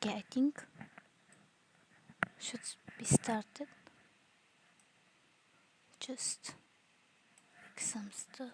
Okay, I think should be started. Just some stuff.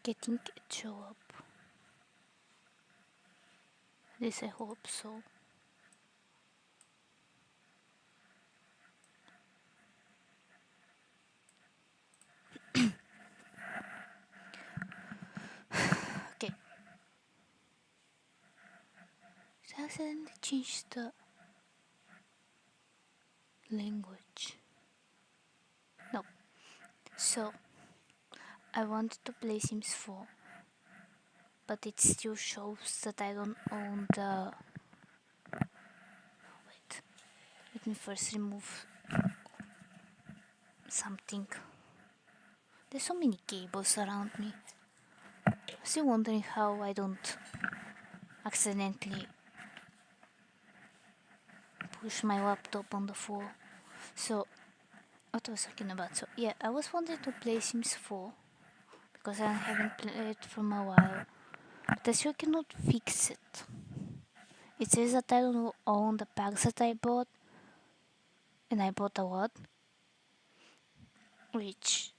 Getting it show up. At least I hope so. Okay. It accidentally changed the language. No. So I wanted to play Sims 4, but it still shows that I don't own the. Wait. Let me first remove something. There's so many cables around me. I'm still wondering how I don't accidentally push my laptop on the floor. So, what was I talking about? So, yeah, I was wanting to play Sims 4 because I haven't played it for a while. But I still cannot fix it. It says that I don't own the packs that I bought, and I bought a lot. Which,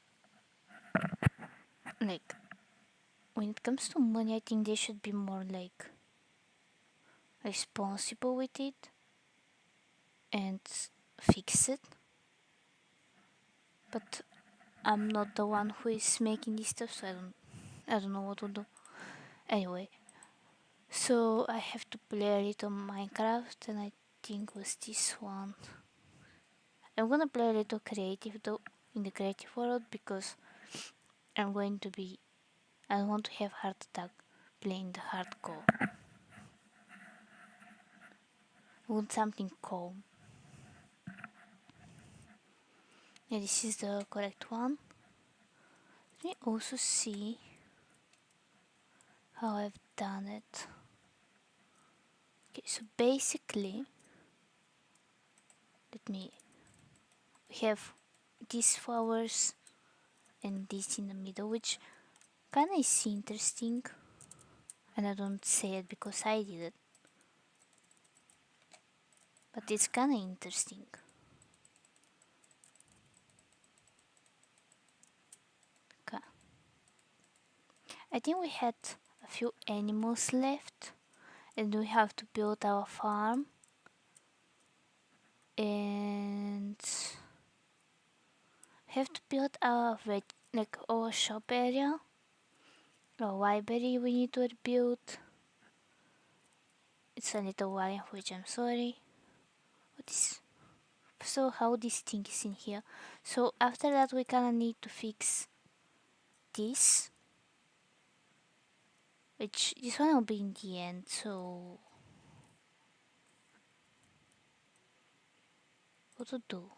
like, when it comes to money, I think they should be more like responsible with it and fix it. But I'm not the one who is making this stuff, so I don't know what to do. Anyway, so I have to play a little Minecraft, and I think was this one. I'm gonna play a little creative though in the creative world because I don't want to have heart attack playing the hardcore. I want something calm. Yeah, this is the correct one. Let me also see how I've done it. Okay, so basically, let me have these flowers and this in the middle, which kinda is interesting. And I don't say it because I did it, but it's kinda interesting. Okay. I think we had a few animals left, and we have to build our farm. And have to build our our shop area. Our library we need to build. It's a little which I'm sorry. What is so how this thing is in here? So after that we kinda need to fix this. Which this one will be in the end, so what to do?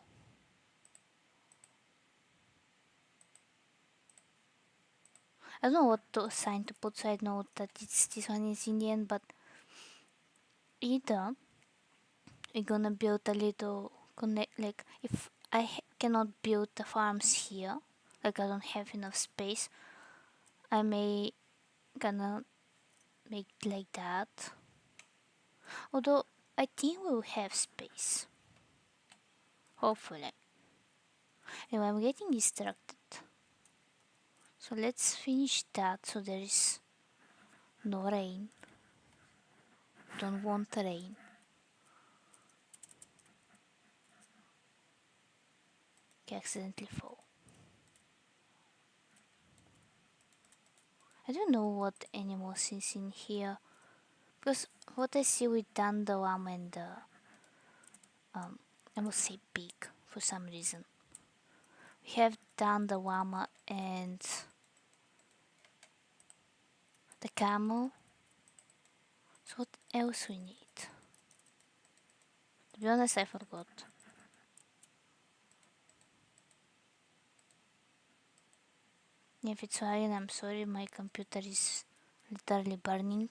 I don't know what to assign to put, so I know that this one is in the end, but either we're gonna build a little connect, like if I cannot build the farms here, like I don't have enough space, I may gonna make it like that. Although I think we'll have space. Hopefully. Anyway, I'm getting distracted. So let's finish that so there is no rain. Don't want rain. Okay, accidentally fall. I don't know what animals is in here. Because what I see with Dan the llama and the I must say pig for some reason. We have Dan the llama and the camel. So what else we need? To be honest, I forgot. If it's high, I'm sorry, my computer is literally burning.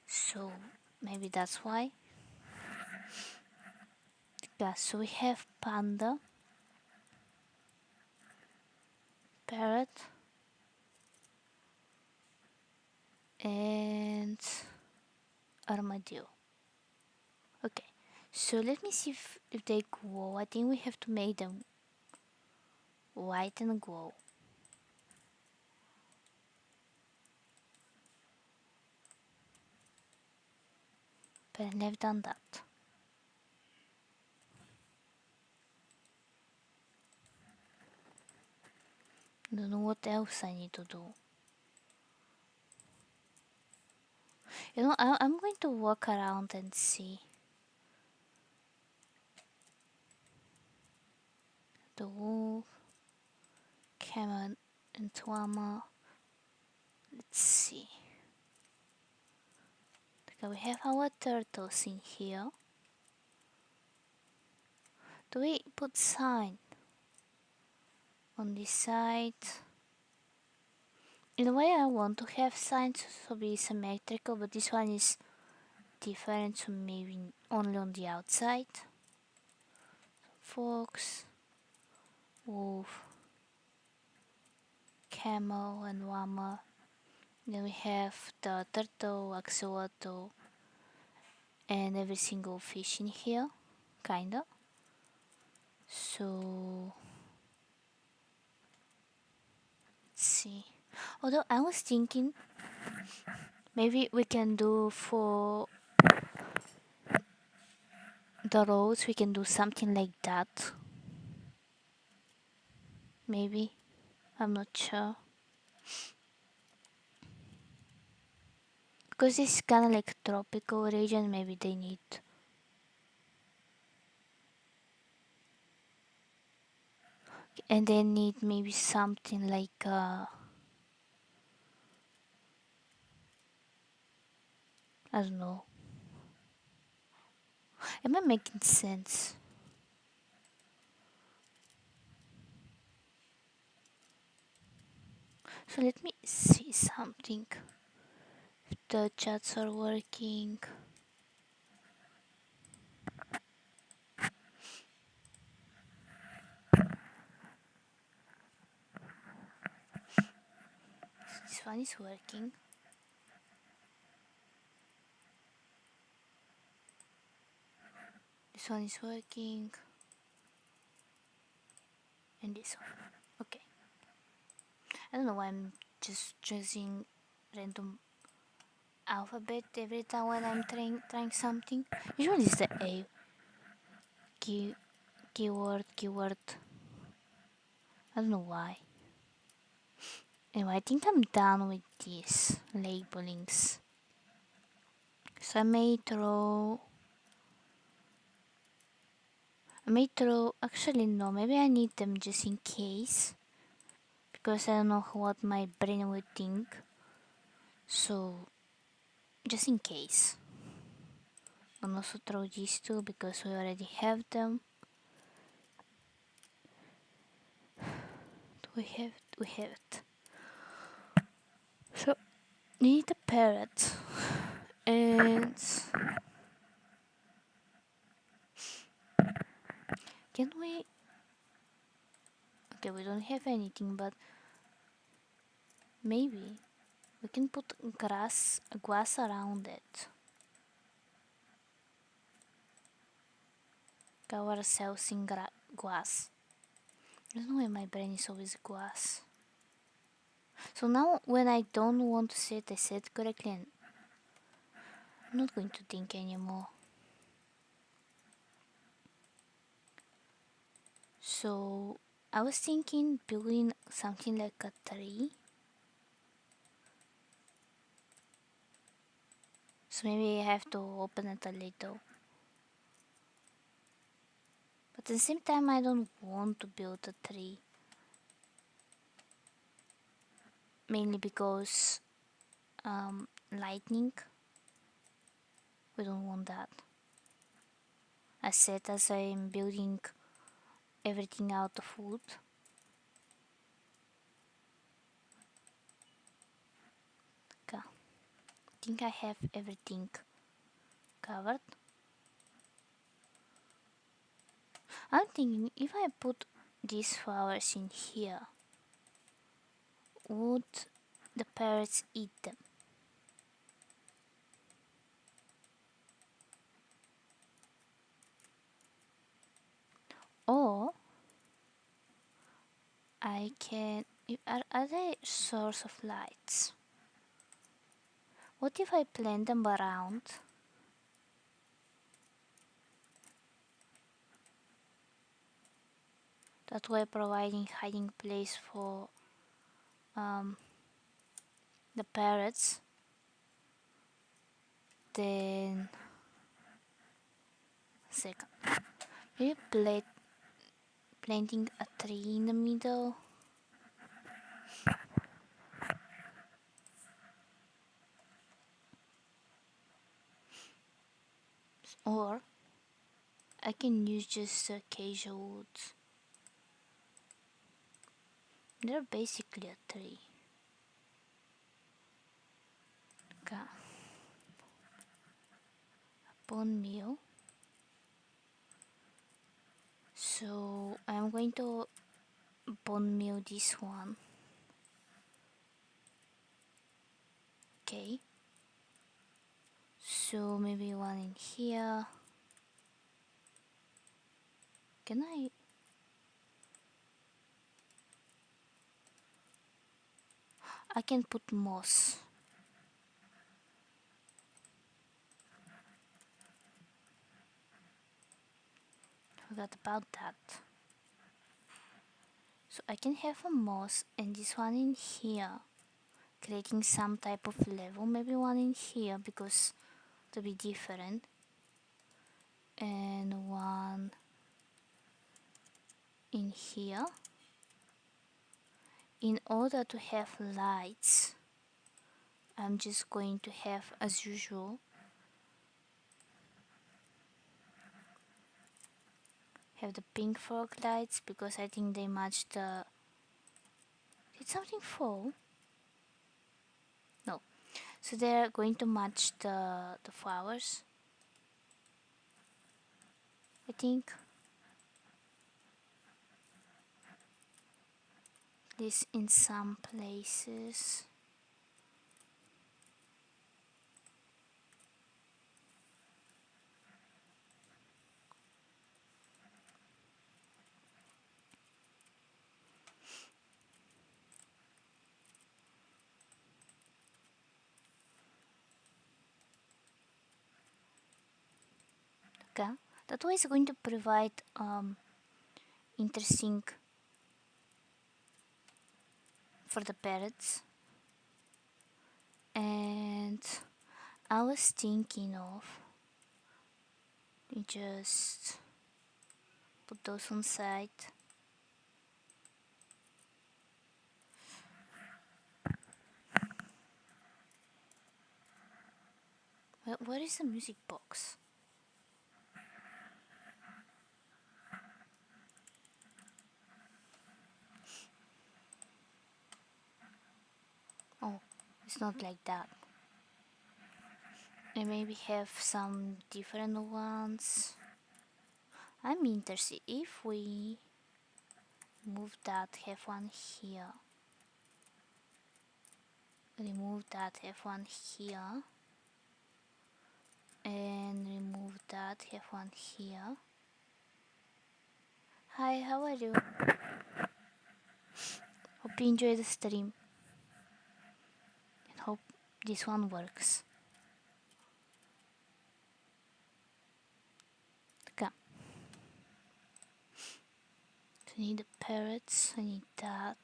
So maybe that's why. Yeah, so we have panda, parrot, and armadillo. Okay, so let me see if they glow. I think we have to make them white and glow. But I never done that. Don't know what else I need to do. You know, I'm going to walk around and see. The wolf, camel, and llama. Let's see. Okay, we have our turtles in here. Do we put sign on this side? In a way, I want to have signs to be symmetrical, but this one is different, so maybe only on the outside. Fox, wolf, camel, and llama. Then we have the turtle, axolotl, and every single fish in here, kinda. So let's see. Although I was thinking maybe we can do for the roads, we can do something like that. Maybe. I'm not sure. Because it's kind of like tropical region, maybe they need. And they need maybe something like I don't know. Am I making sense? So let me see something. If the chats are working. This one is working. This one is working. And this one. Okay. I don't know why I'm just choosing random alphabet every time when I'm trying something. Usually it's the A. Keyword. I don't know why. Anyway, I think I'm done with these labelings. So I may throw. Actually, no, maybe I need them just in case. Because I don't know what my brain would think. So, just in case. I'm also throw these two because we already have them. We have it. So, need a parrot. And can we? Okay, we don't have anything, but maybe we can put grass around it. Cover ourselves in grass. I don't know why my brain is always grass. So now when I don't want to say it, I say it correctly and I'm not going to think anymore. So I was thinking building something like a tree. So maybe I have to open it a little. But at the same time I don't want to build a tree. Mainly because lightning. We don't want that. I said as I'm building everything out of wood. think I have everything covered. I'm thinking if I put these flowers in here, would the parrots eat them? Or I can... Are they source of lights? What if I plant them around? That way providing hiding place for the parrots. Then second, maybe planting a tree in the middle. Or I can use just acacia woods. They're basically a tree. Okay. Bone meal. So I'm going to bone meal this one. Okay. So maybe one in here. Can I can put moss. Forgot about that. So I can have a moss and this one in here, creating some type of level, maybe one in here because to be different, and one in here. In order to have lights, I'm just going to have, as usual, have the pink frog lights because I think they match the... Did something fall? No. So they're going to match the flowers, I think. This in some places. Okay. That way is going to provide interesting for the parrots. And I was thinking of just put those on side. Where is the music box? Oh, it's not like that. I maybe have some different ones. I'm interested if we move that, have one here. Remove that, have one here. And remove that, have one here. Hi, how are you? Hope you enjoy the stream. And hope this one works. Okay. So I need the parrots, I need that.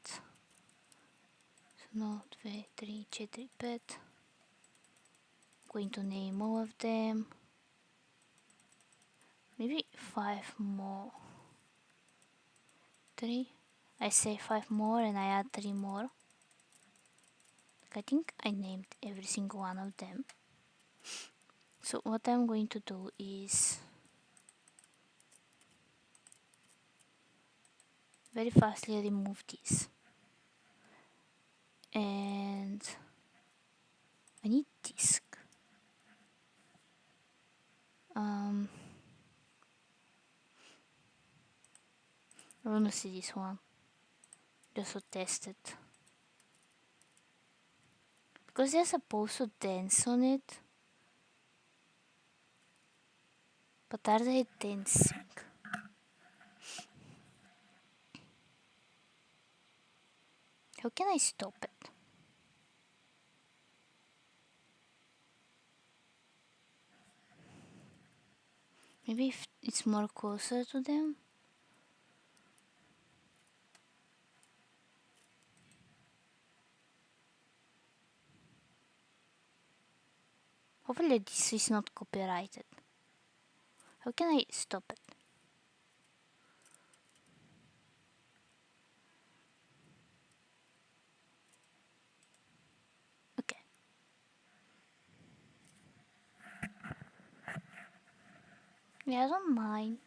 So no, 2, 3, 4, 5. Going to name all of them. Maybe 5 more. 3. I say 5 more and I add 3 more. I think I named every single one of them. So what I'm going to do is very fastly remove this. And I need disc. Um, I wanna see this one just to test it because they're supposed to dance on it, but are they dancing? How can I stop it? Maybe if it's more closer to them. Hopefully this is not copyrighted. How can I stop it? Okay. Yeah, I don't mind.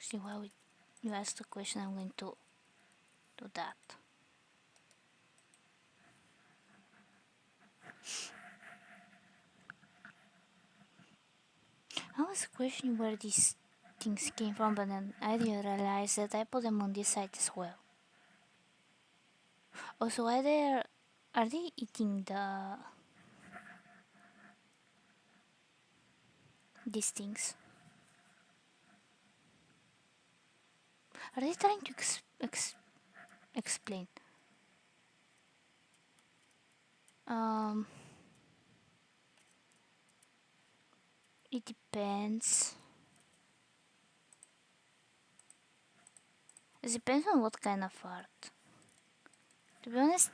See, while you ask the question, I'm going to do that. I was questioning where these things came from, but then I didn't realize that I put them on this side as well. Also, are they eating these things? Are they trying to explain? Um, it depends. It depends on what kind of art. To be honest,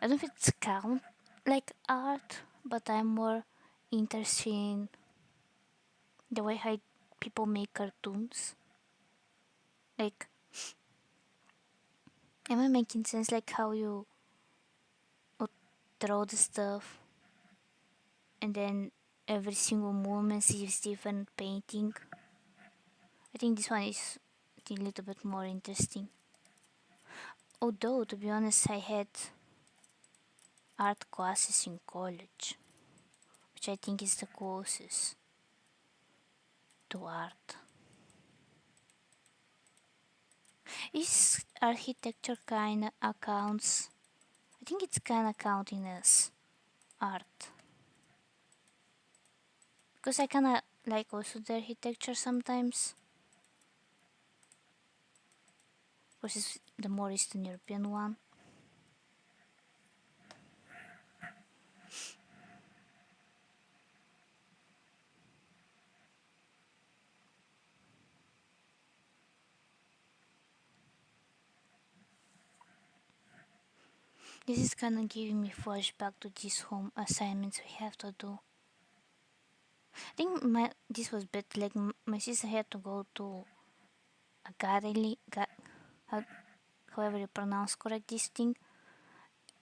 I don't know if it's count like art, but I'm more interested in the way how people make cartoons. Like, am I making sense? Like how you would draw the stuff, and then every single movement is different painting. I think this one is a little bit more interesting. Although, to be honest, I had art classes in college, which I think is the closest to art. Is architecture kind of accounts? I think it's kind of counting as art. Because I kind of like also the architecture sometimes. Versus the more Eastern European one. This is kind of giving me flashback to these home assignments we have to do. I think this was bit like my sister had to go to a gallery, however you pronounce correct this thing,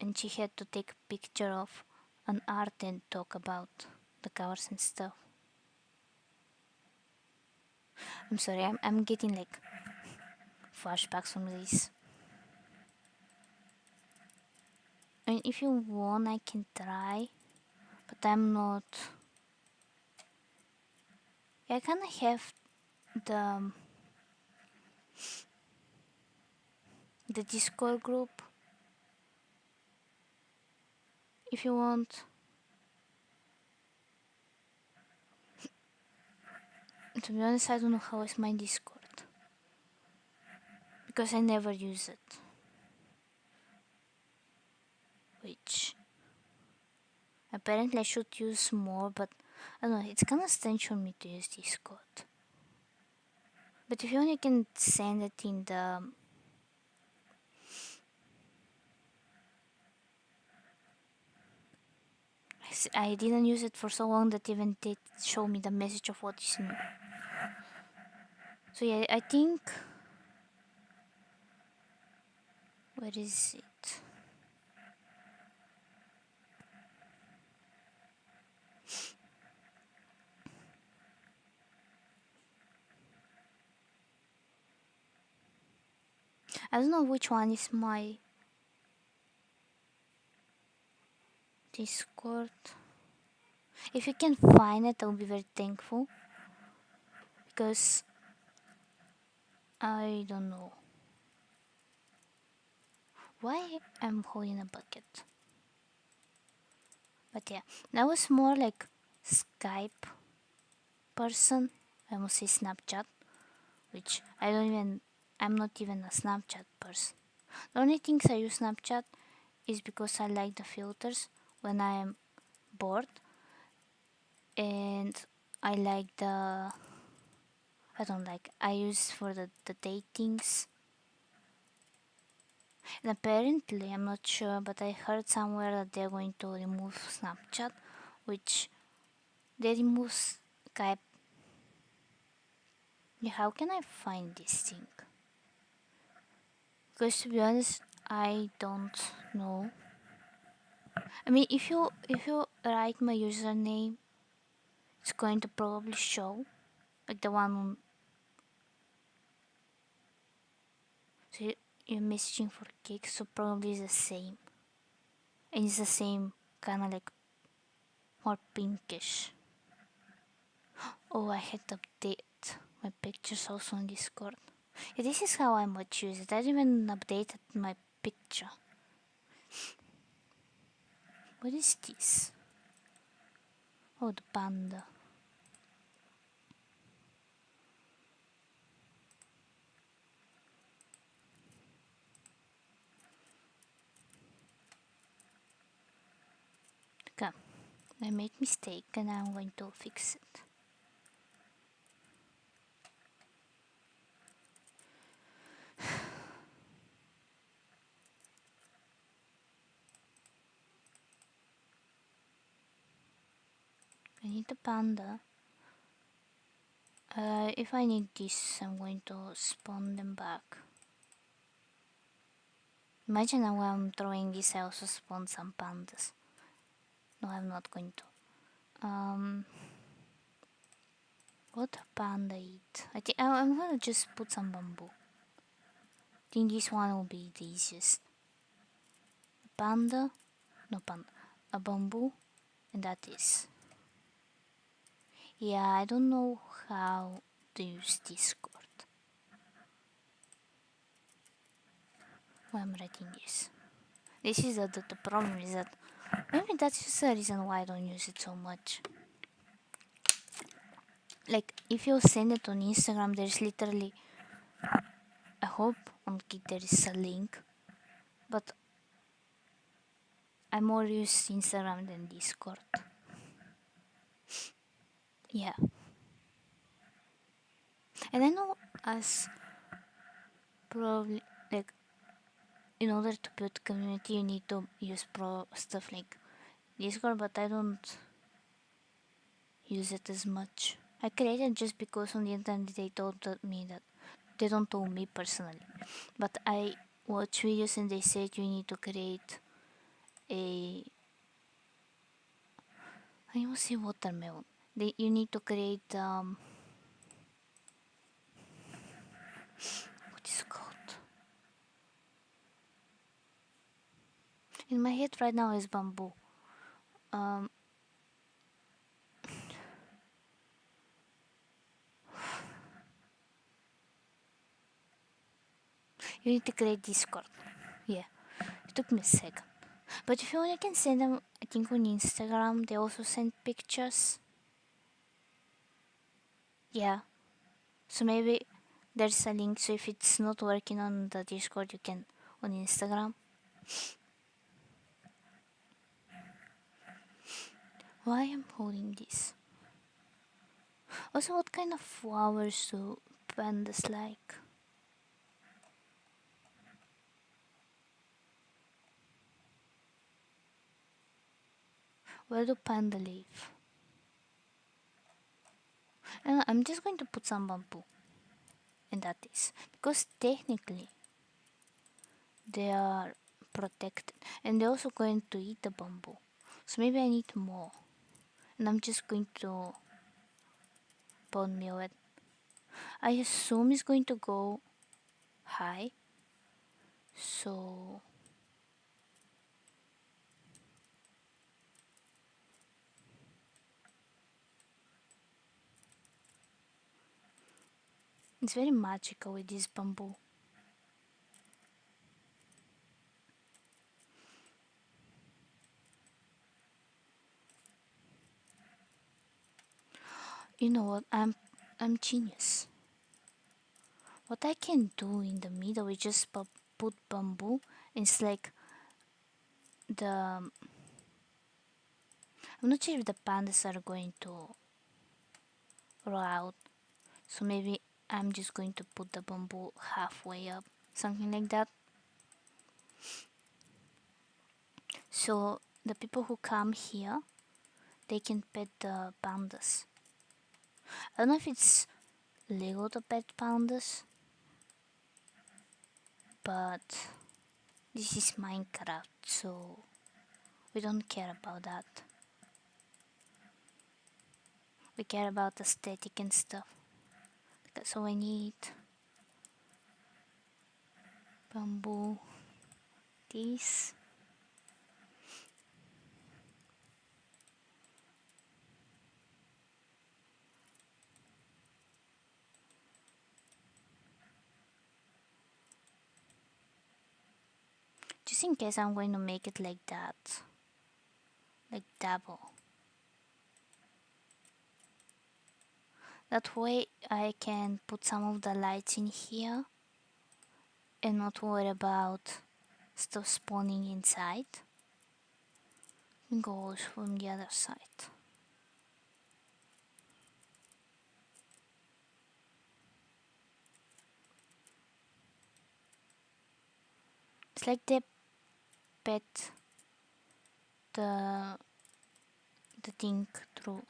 and she had to take a picture of an art and talk about the covers and stuff. I'm sorry, I'm getting like flashbacks from this. And if you want, I can try, but I'm not. I kind of have the the Discord group. If you want, to be honest, I don't know how is my Discord because I never use it. Which apparently I should use more, but I don't know. It's kind of strange for me to use Discord. But if you want, you can send it in the. I didn't use it for so long that even did show me the message of what is new. So yeah, I think. Where is it? I don't know which one is my Discord. If you can find it, I'll be very thankful. Because I don't know why I'm holding a bucket. But yeah, that was more like Skype person. I must say Snapchat, which I'm not even a Snapchat person. The only things I use Snapchat is because I like the filters when I am bored, and I like I don't like, I use for the datings. And apparently, I'm not sure, but I heard somewhere that they're going to remove Snapchat, which they remove Skype. Yeah, how can I find this thing? Because to be honest, I don't know. I mean, if you write my username, it's going to probably show, like the one on. So you're messaging for cake, so probably it's the same, and it's the same kind of like more pinkish. Oh, I had to update my pictures also on Discord. Yeah, this is how I might use it. I didn't even updated my picture. What is this? Oh, the panda. Okay, I made mistake and I'm going to fix it. I need the panda. If I need this, I'm going to spawn them back. Imagine now while I'm throwing this, I also spawn some pandas. No, I'm not going to. What panda eat? I think I'm gonna just put some bamboo. I think this one will be the easiest. Panda, no panda, a bamboo, and that is. Yeah, I don't know how to use Discord. Why I'm writing this. This is the problem is that maybe that's just the reason why I don't use it so much. Like if you send it on Instagram, there's literally, I hope on Kik there is a link, but I more use Instagram than Discord. Yeah, and I know as probably like in order to build community you need to use pro stuff like Discord, but I don't use it as much. I created just because on the internet they told me that they don't tell me personally, but I watch videos and they said you need to create a, I almost say watermelon. You need to create what is it called? In my head right now is bamboo. Um, you need to create Discord. Yeah, it took me a second. But if you want, you can send them. I think on Instagram they also send pictures. Yeah, so maybe there's a link. So if it's not working on the Discord, you can on Instagram. Why am I holding this? Also, what kind of flowers do pandas like? Where do panda live? And I'm just going to put some bamboo, and that is because technically they are protected, and they're also going to eat the bamboo. So maybe I need more, and I'm just going to bone meal it. I assume it's going to go high, so It's very magical with this bamboo. You know what? I'm genius. What I can do in the middle is just put bamboo. It's like the I'm not sure if the pandas are going to roll out, so maybe I'm just going to put the bamboo halfway up, something like that. So the people who come here, they can pet the pandas. I don't know if it's legal to pet pandas, but this is Minecraft, so we don't care about that. We care about aesthetic and stuff. So I need bamboo, this. Just in case I'm going to make it like that, like double. That way I can put some of the lights in here and not worry about stuff spawning inside. And goes from the other side. It's like they pet the thing through.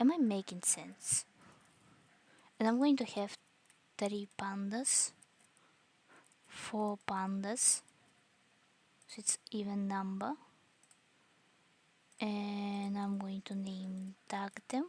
Am I making sense? And I'm going to have 3 pandas, 4 pandas, so it's even number. And I'm going to tag them.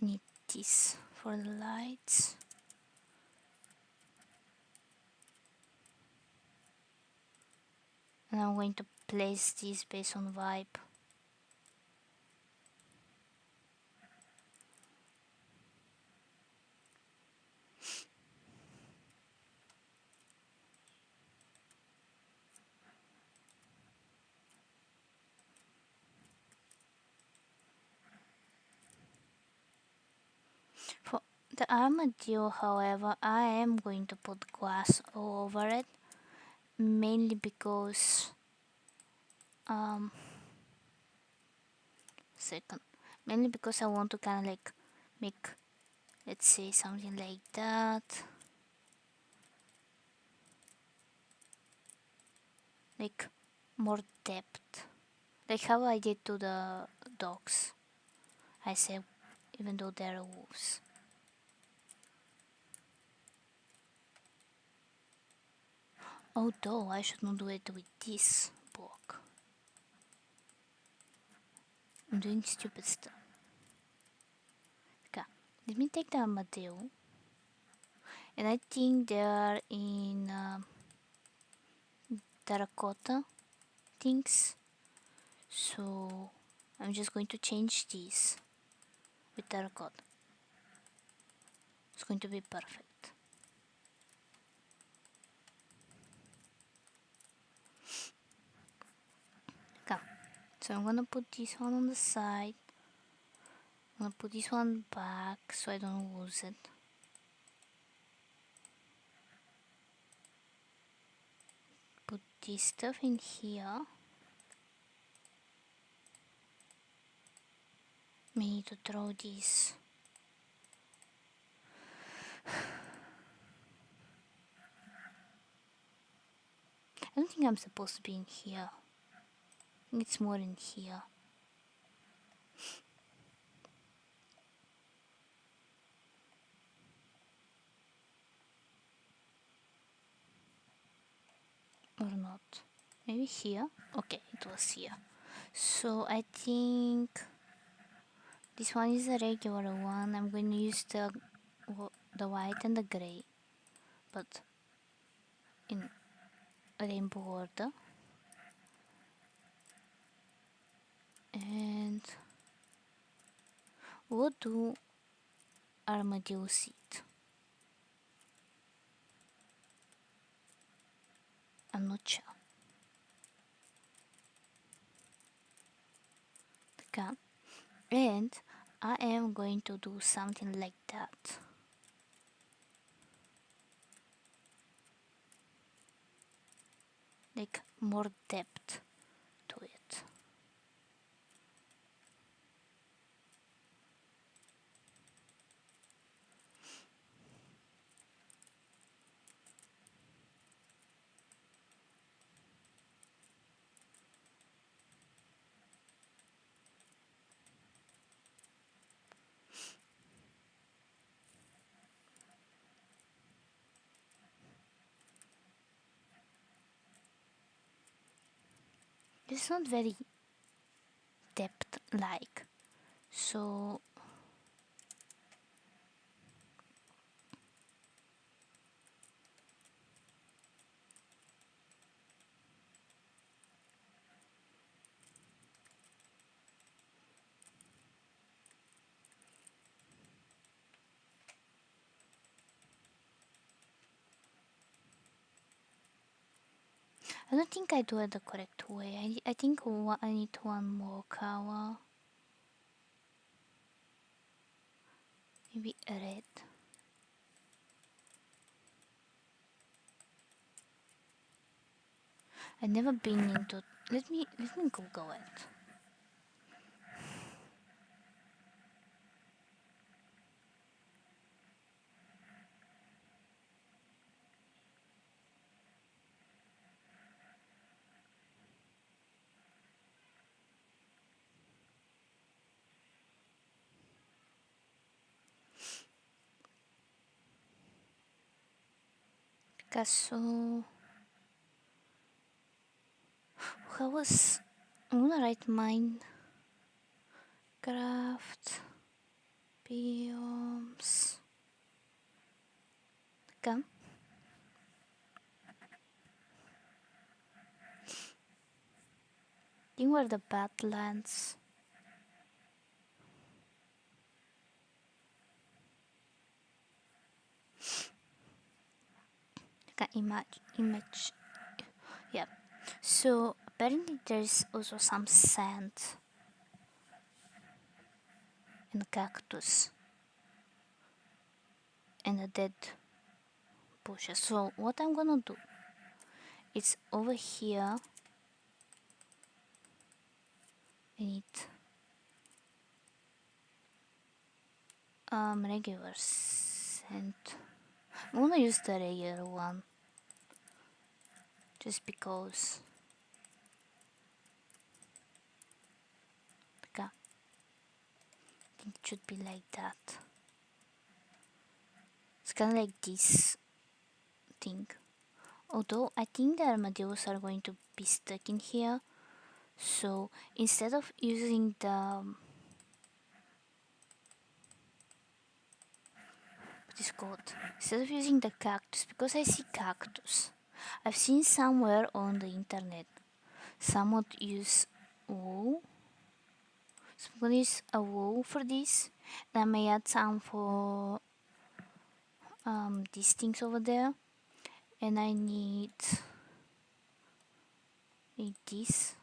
I need this for the lights. And I'm going to place this based on vibe. For the armadillo, however, I am going to put glass all over it, mainly because second, mainly because I want to kind of like make, let's say, something like that, like more depth, like how I did to the dogs. I said, even though they're wolves. Although I should not do it with this block. I'm doing stupid stuff. Okay, let me take the armadillo. And I think they are in terracotta things. So I'm just going to change this with terracotta. It's going to be perfect. Okay, so I'm gonna put this one on the side. I'm gonna put this one back so I don't lose it. Put this stuff in here. We need to throw this. I don't think I'm supposed to be in here. I think it's more in here. Or not. Maybe here? Okay, it was here. So I think This one is a regular one. I'm going to use the white and the gray, but in rainbow order. And what do armadillos eat? I'm not sure. Okay. And I am going to do something like that. Like more depth to it. It's not very depth like, so I don't think I do it the correct way. I think I need one more color. Maybe a red. I've never been into. Let me Google it. Because so how was I'm gonna write Minecraft biomes. Come. I think were the Badlands. Can image. Yeah. So apparently there's also some sand and cactus and a dead bushes. So what I'm gonna do is over here I need regular sand. I'm gonna use the regular one just because. Okay. I think it should be like that. It's kinda like this thing. Although I think the armadillos are going to be stuck in here. So instead of using the what is called? Instead of using the cactus, because I see cactus. I've seen somewhere on the internet someone use wool. So I'm gonna use a wool for this. And I may add some for these things over there. And I need this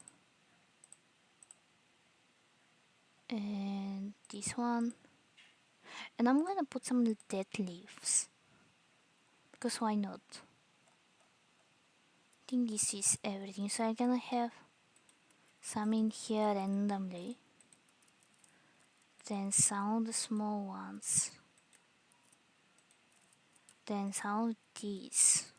and this one. And I'm gonna put some dead leaves because why not? I think this is everything. So I'm gonna have some in here randomly. Then some of the small ones. Then some of these.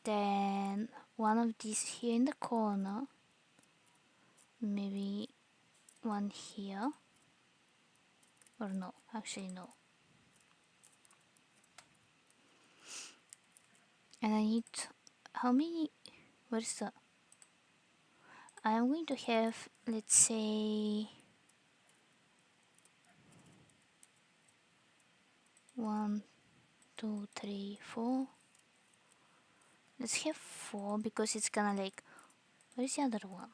Then one of these here in the corner. Maybe one here. Or no, actually no. And I need how many? Where's the? I'm going to have, let's say, 1, 2, 3, 4. Let's have 4 because it's gonna like, where is the other one?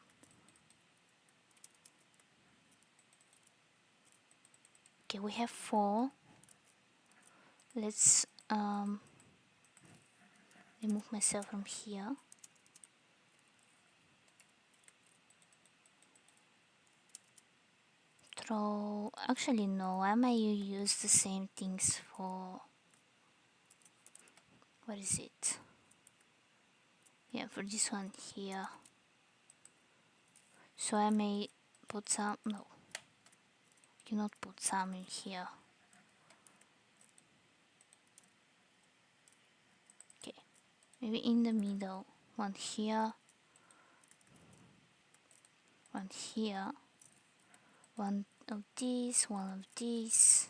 Okay, we have 4. Let's remove myself from here. Throw, actually no, I might use the same things for, what is it? Yeah, for this one here. So I may put some, no, cannot put some in here. Okay, maybe in the middle, one here, one here, one of these, one of these.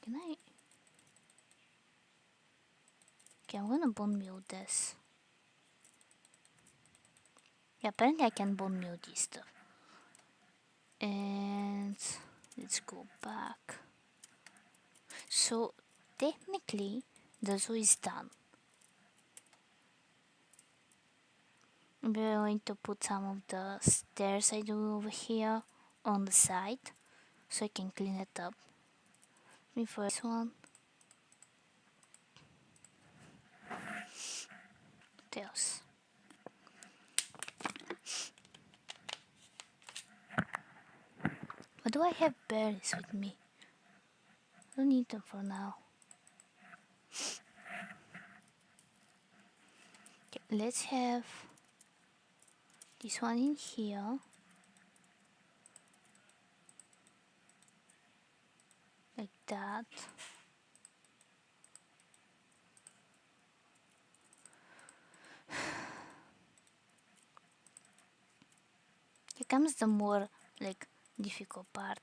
Can I? Okay, I'm gonna bone meal this. Yeah, apparently I can bone meal this stuff. And let's go back. So technically the zoo is done. We're going to put some of the stairs I do over here on the side so I can clean it up. Me for this one. What else? Why do I have berries with me? I don't need them for now. Okay, let's have this one in here. Like that. Here comes the more like difficult part.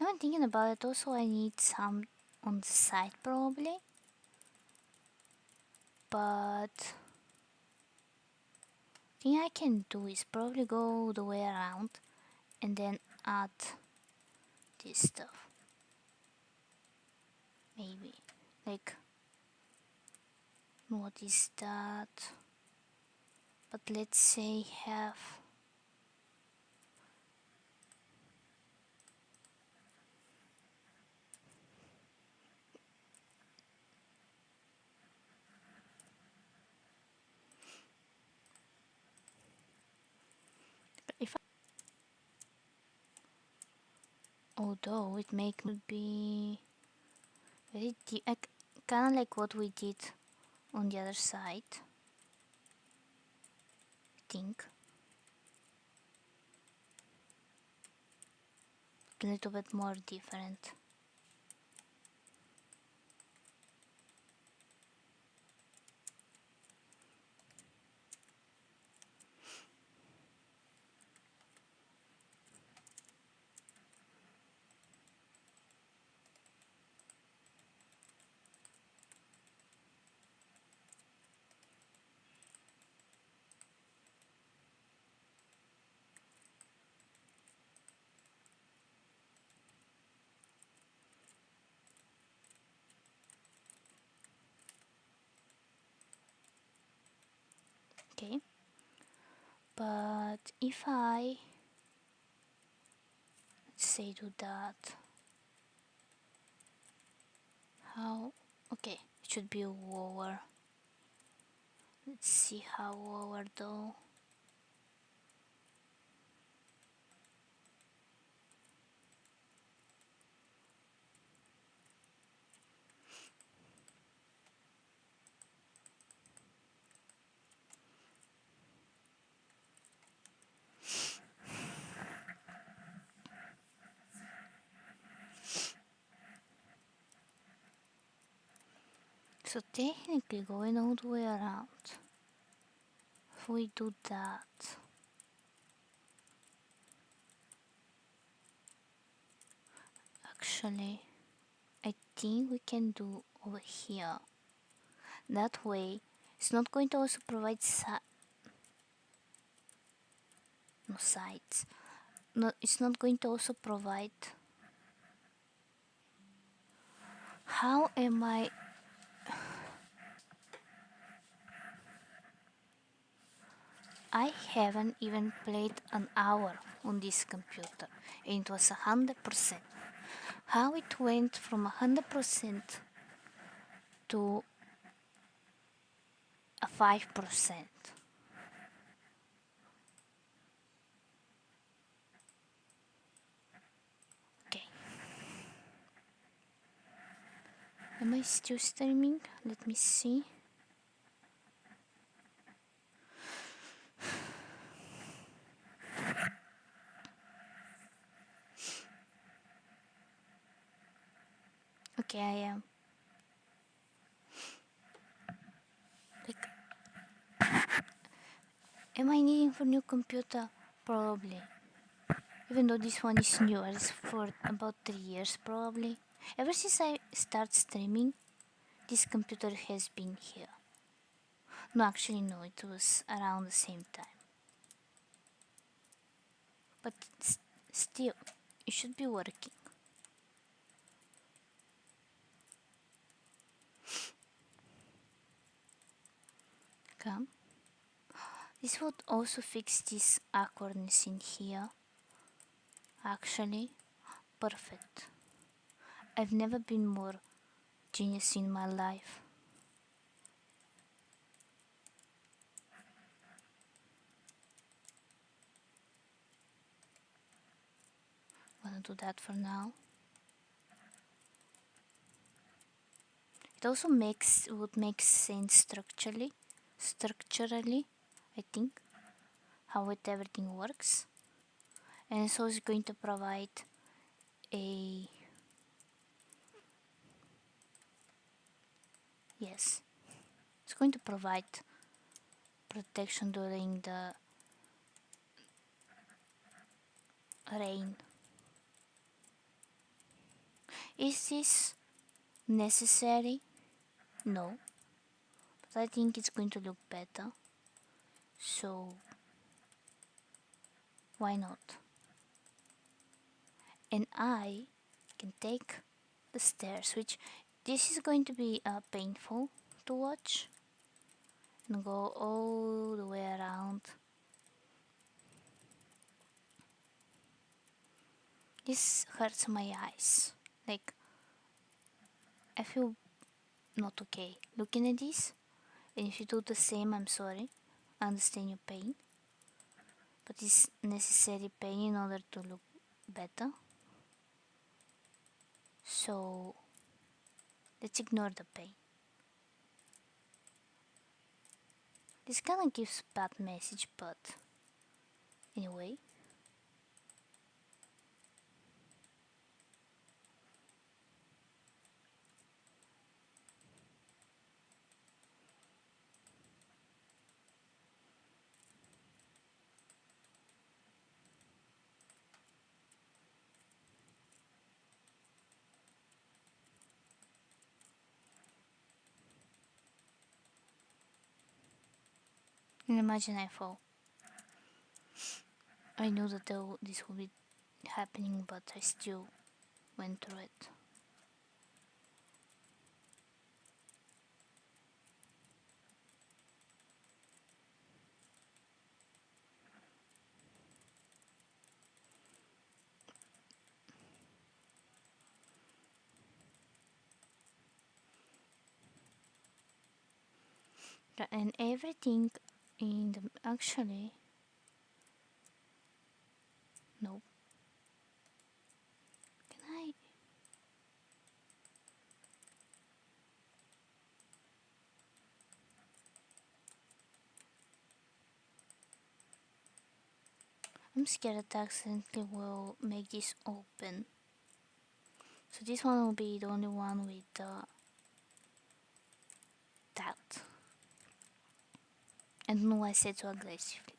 Now I'm thinking about it, also I need some on the side probably. But thing I can do is probably go the way around and then add this stuff. Maybe. Like, what is that? But let's say have if I, although it would be very kind of like what we did on the other side. I think a little bit more different. Okay, but if I, let's say, do that, how? Okay, it should be lower. Let's see how lower though. So technically going all the way around, if we do that, actually I think we can do over here. That way it's not going to also provide no sides. No, it's not going to also provide. How am I? I haven't even played an hour on this computer and it was 100%. How it went from 100% to a 5%? Okay. Am I still streaming? Let me see. Okay, I am. Like, am I needing for new computer? Probably. Even though this one is new, it's for about 3 years probably. Ever since I start streaming, this computer has been here. No, actually no, it was around the same time. But still, it should be working. Come. This would also fix this awkwardness in here. Actually, perfect. I've never been more genius in my life. Gonna do that for now. It also would make sense structurally, I think, how everything works. And it's also going to provide a yes, it's going to provide protection during the rain. Is this necessary? No, but I think it's going to look better. So why not? And I can take the stairs, which this is going to be painful to watch, and go all the way around. This hurts my eyes. Like, I feel not okay looking at this. And if you do the same, I'm sorry. I understand your pain. But it's necessary pain in order to look better. So let's ignore the pain. This kinda gives bad message, but anyway. And imagine I fall. I knew that this would be happening, but I still went through it. And everything in the actually no. Can I? I'm scared that I accidentally will make this open. So this one will be the only one with the that. I don't know why I said so aggressively.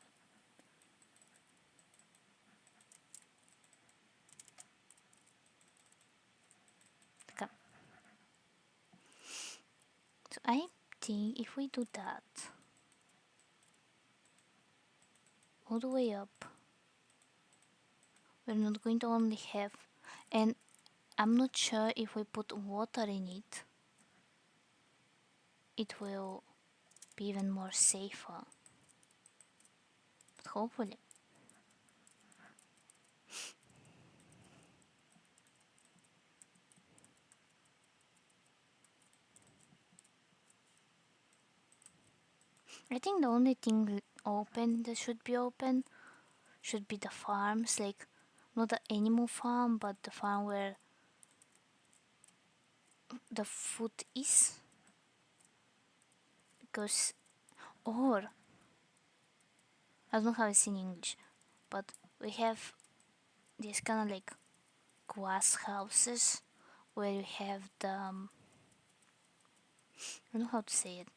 Come. So I think if we do that all the way up, we're not going to only have, and I'm not sure if we put water in it, it will be even more safer. But hopefully. I think the only thing open that should be open should be the farms, like not the animal farm, but the farm where the food is. Because, or I don't know how it's in English, but we have these kind of like glass houses where you have the I don't know how to say it.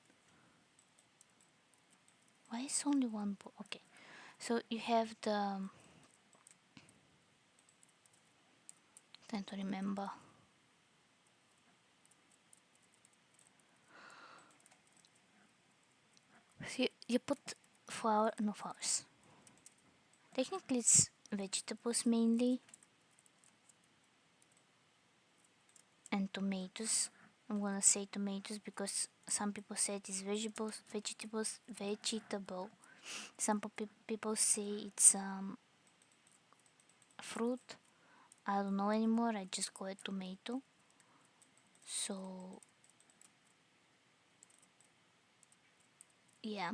Why is only one okay, so you have the trying to remember. So you put no flowers. Technically it's vegetables mainly and tomatoes. I'm gonna say tomatoes because some people say it is vegetable. Some people say it's fruit. I don't know anymore. I just call it tomato. So yeah.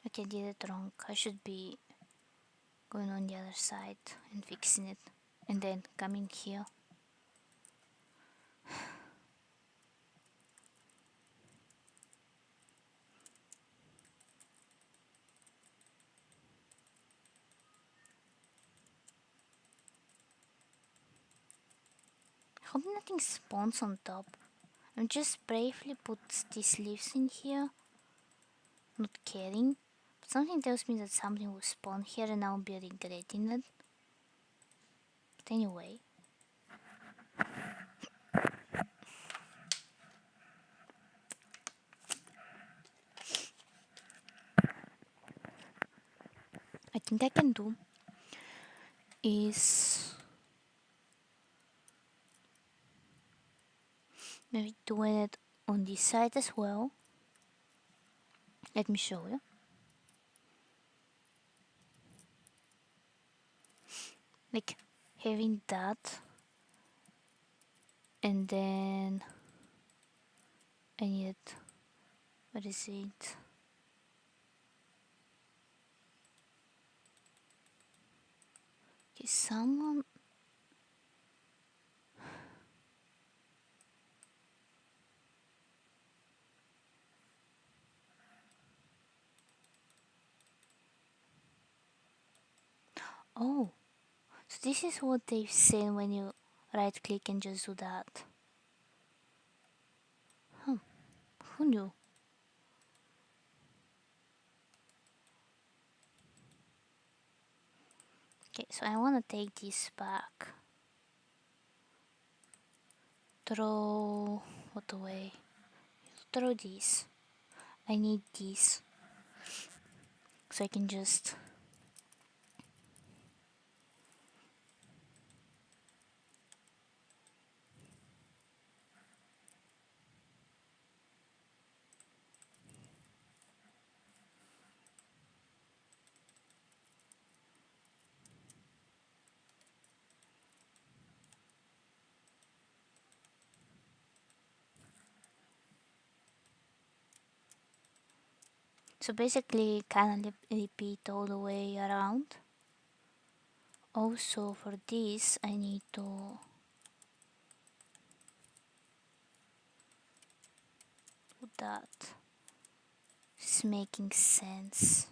Okay, I did it wrong. I should be going on the other side and fixing it and then coming here. Hope nothing spawns on top. I'm just bravely put these leaves in here, not caring. But something tells me that something will spawn here and I'll be regretting it. But anyway. I think I can do is maybe doing it on this side as well. Let me show you. Like having that and then I need what is it? Okay, someone oh, so this is what they've said when you right click and just do that. Who knew? Okay, so I want to take this back. Throw what away? Throw this. I need this. So I can just so basically kind of repeat all the way around. Also for this I need to do that. It's making sense.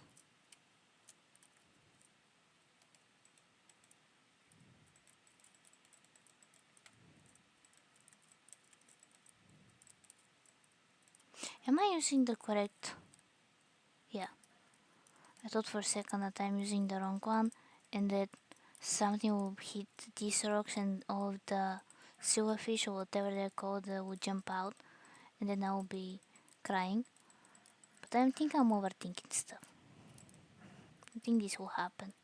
Am I using the correct? Yeah. I thought for a second that I'm using the wrong one and that something will hit these rocks and all of the silverfish or whatever they're called will jump out and then I'll be crying. But I think I'm overthinking stuff. I think this will happen.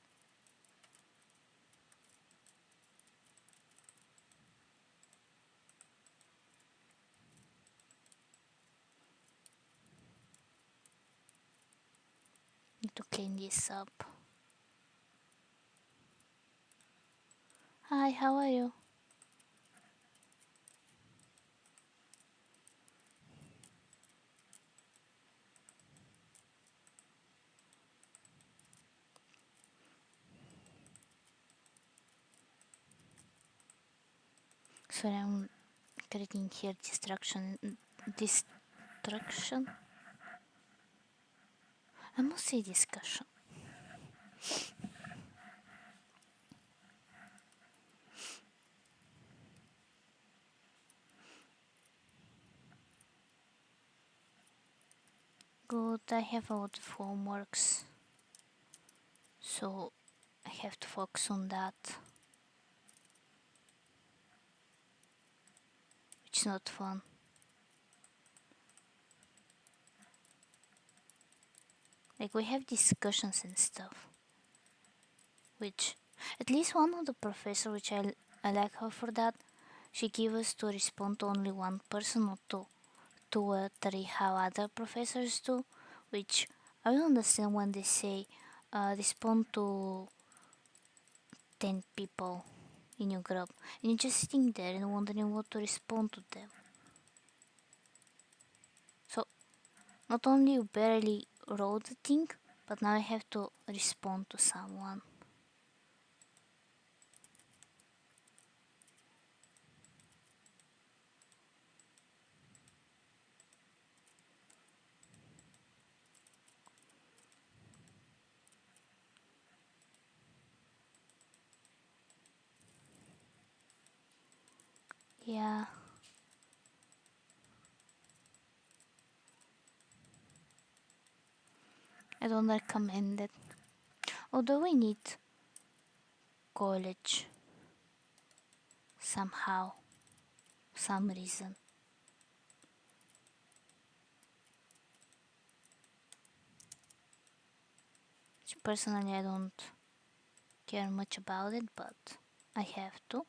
Need to clean this up. Hi, how are you? Sorry, I'm creating here distraction. I must say discussion. Good, I have a lot of homeworks, so I have to focus on that, which is not fun. Like, we have discussions and stuff, which at least one of the professor, which I like her for that, she gave us to respond to only one person, not to two or three how other professors do, which I don't understand when they say respond to 10 people in your group and you're just sitting there and wondering what to respond to them. So not only you barely wrote the thing, but now I have to respond to someone. Yeah, I don't recommend it. Although we need college somehow, some reason. Which personally I don't care much about it, but I have to.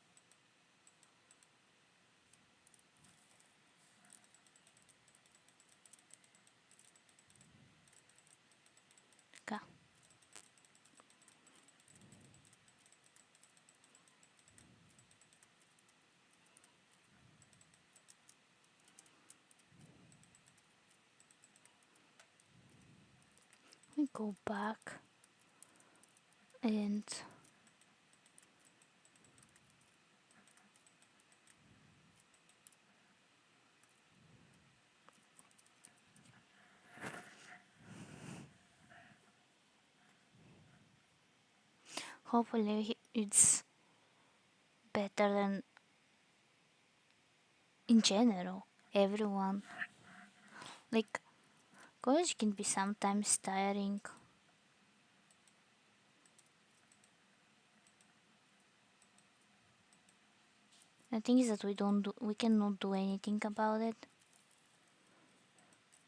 Okay. We go back and hopefully it's better than in general everyone. Like, college can be sometimes tiring. The thing is that we cannot do anything about it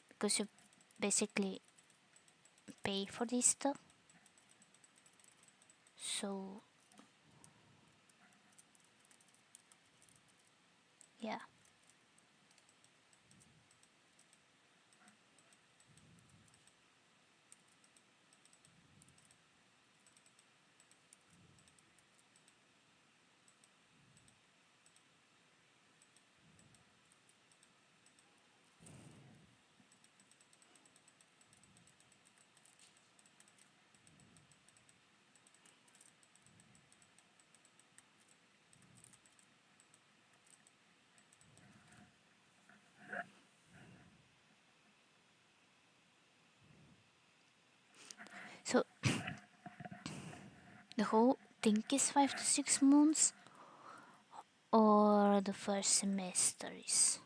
because you basically pay for this stuff. So yeah. So the whole thing is 5 to 6 months, or the first semester is.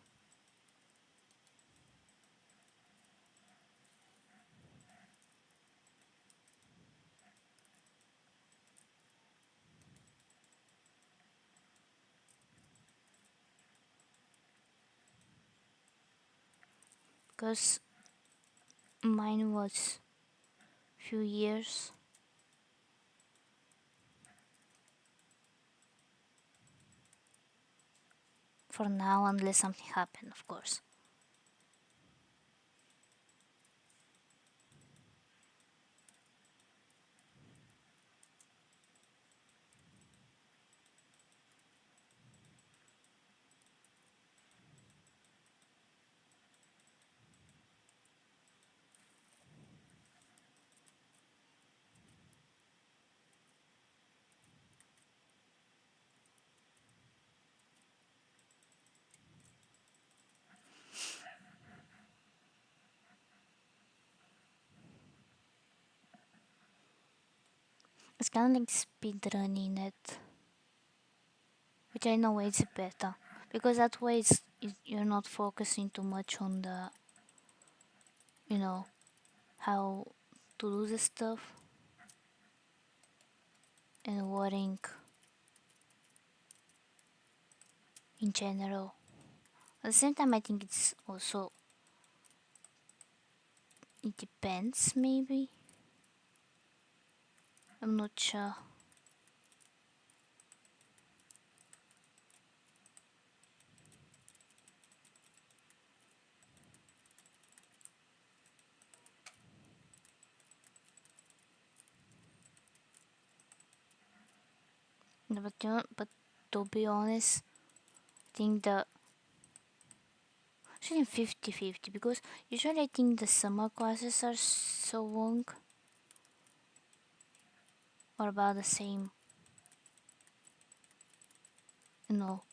because mine was few years for now, unless something happened, of course. It's kind of like speed running it, which I know is better because that way you're not focusing too much on the, you know, how to do the stuff and worrying in general. At the same time, I think it's also, it depends maybe. I'm not sure. No, but but to be honest, I think the actually 50-50 because usually I think the summer classes are so long or about the same, you know,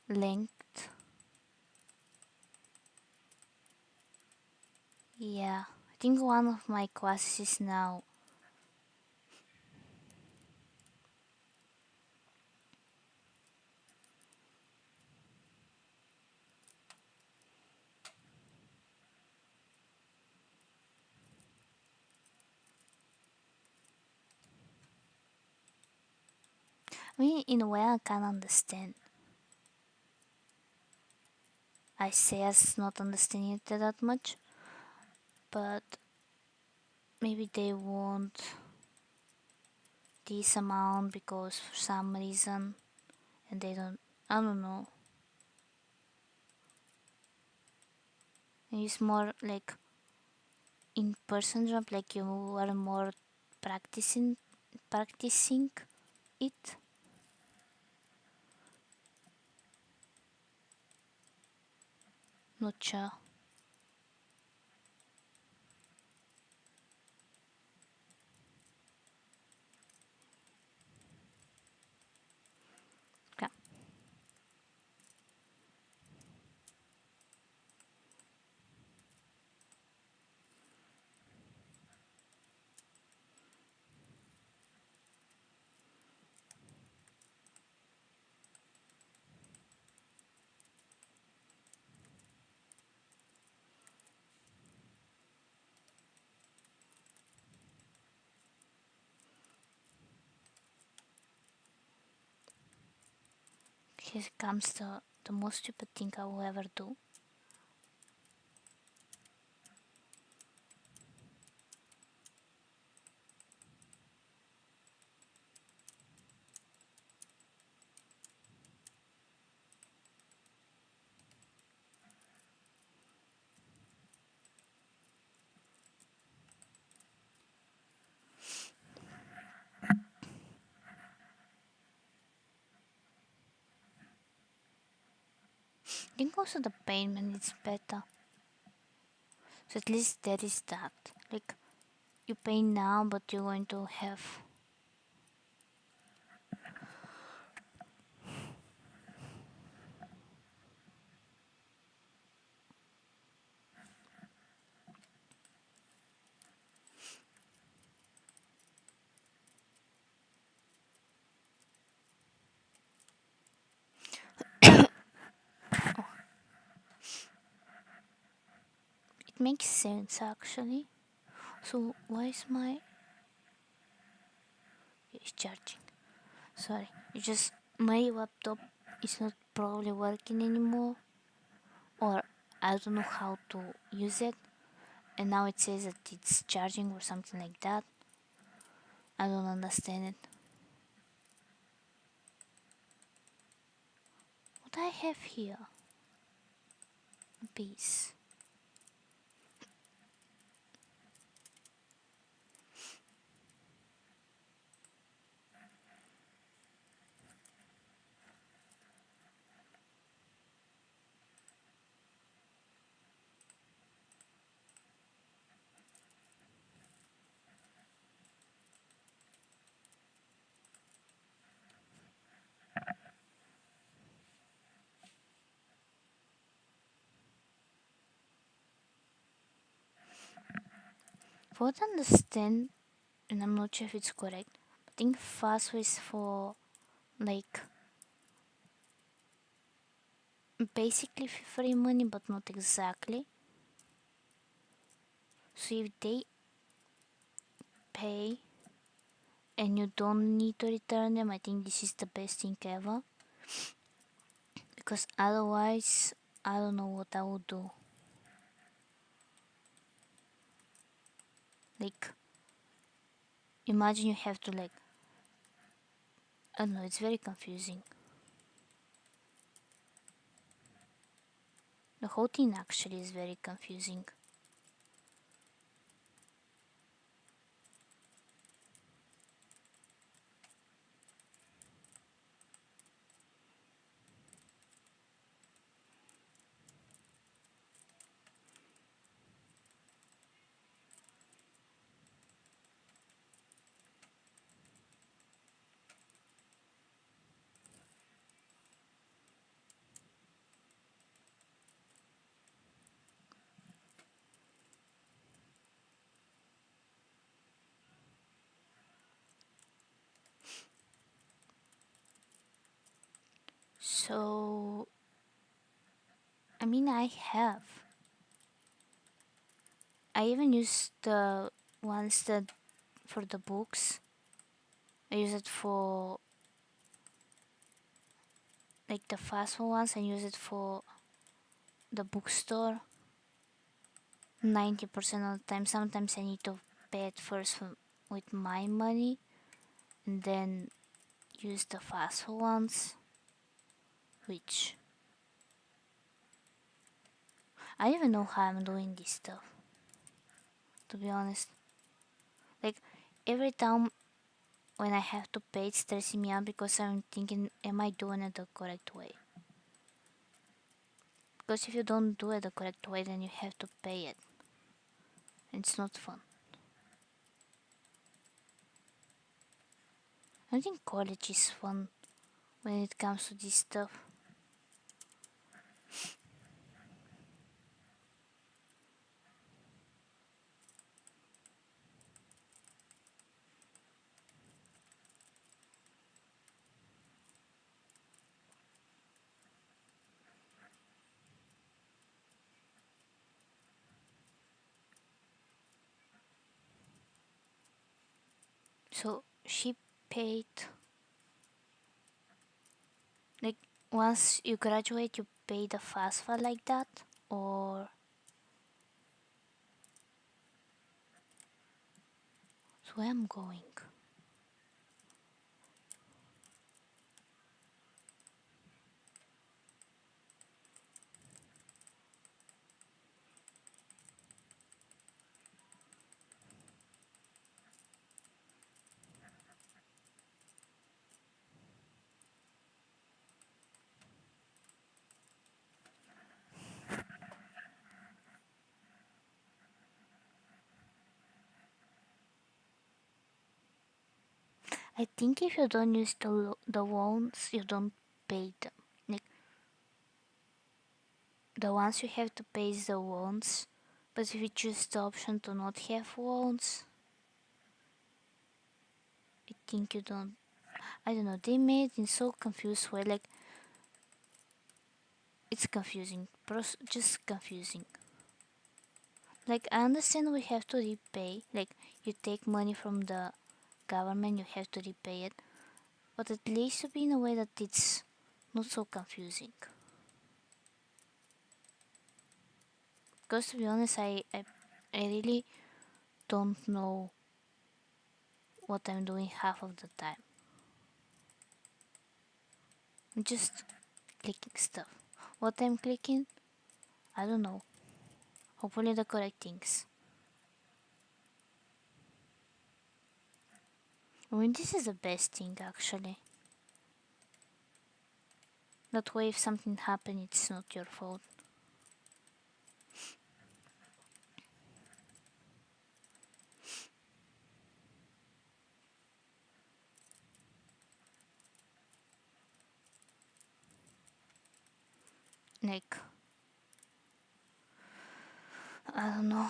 length. Yeah, I think one of my classes is now. I mean, in a way, I can understand. I say as not understanding it that much, but maybe they want this amount because for some reason, and they don't. I don't know. It's more like in person job, like you are more practicing it. Not sure. Okay. Here comes the most stupid thing I will ever do. I think also the payment is better. So at least there is that. Like you pay now, but you're going to have. It makes sense actually. So why is my it's charging? Sorry, it's just my laptop is not probably working anymore, or I don't know how to use it, and now it says that it's charging or something like that. I don't understand it. What I have here? A piece. For what I understand, and I'm not sure if it's correct, I think Fastway is for like basically free money, but not exactly. So if they pay and you don't need to return them, I think this is the best thing ever. Because otherwise, I don't know what I would do. Like, imagine you have to like, I don't know, it's very confusing. The whole thing actually is very confusing. So, I mean, I even use the ones that for the books. I use it for like the fast ones. I use it for the bookstore. 90% of the time. Sometimes I need to pay it first with my money and then use the fast ones, which I don't even know how I'm doing this stuff, to be honest. Like every time when I have to pay, it's stressing me out because I'm thinking, am I doing it the correct way? Because if you don't do it the correct way, then you have to pay it. It's not fun. I think college is fun when it comes to this stuff. So she paid, like, once you graduate, you pay the FAFSA like that, or so where I'm going. I think if you don't use the loans, you don't pay them. Like the ones you have to pay is the loans, but if you choose the option to not have loans, I think you don't. I don't know. They made it in so confused way. Like it's confusing. Just confusing. Like I understand we have to repay. Like you take money from the government, you have to repay it, but at least to be in a way that it's not so confusing. Because to be honest, I really don't know what I'm doing half of the time. I'm just clicking stuff. What I'm clicking, I don't know. Hopefully the correct things. I mean, this is the best thing actually. That way, if something happens, it's not your fault. Like, I don't know.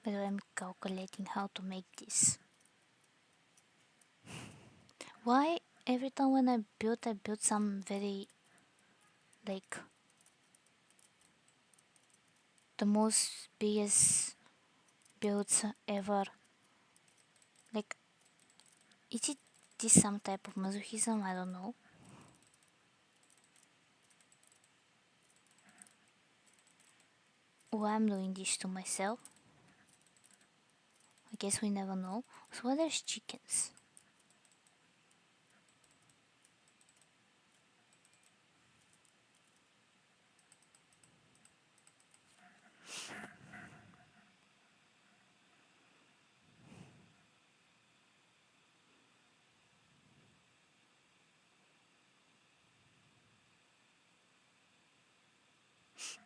But I'm calculating how to make this. Why every time when I built some very like the most biggest builds ever. Like, is it this some type of masochism? I don't know. Why I'm doing this to myself? I guess we never know. So what there's chickens?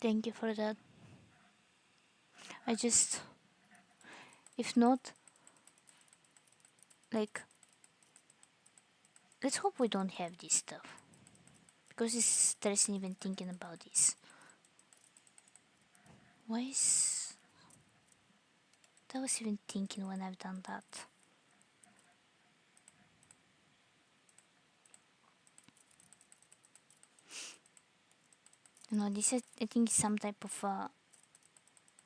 Thank you for that. I just, if not, like, let's hope we don't have this stuff. Because it's stressing even thinking about this. Why is... I was even thinking when I've done that. You know, this is, I think is some type of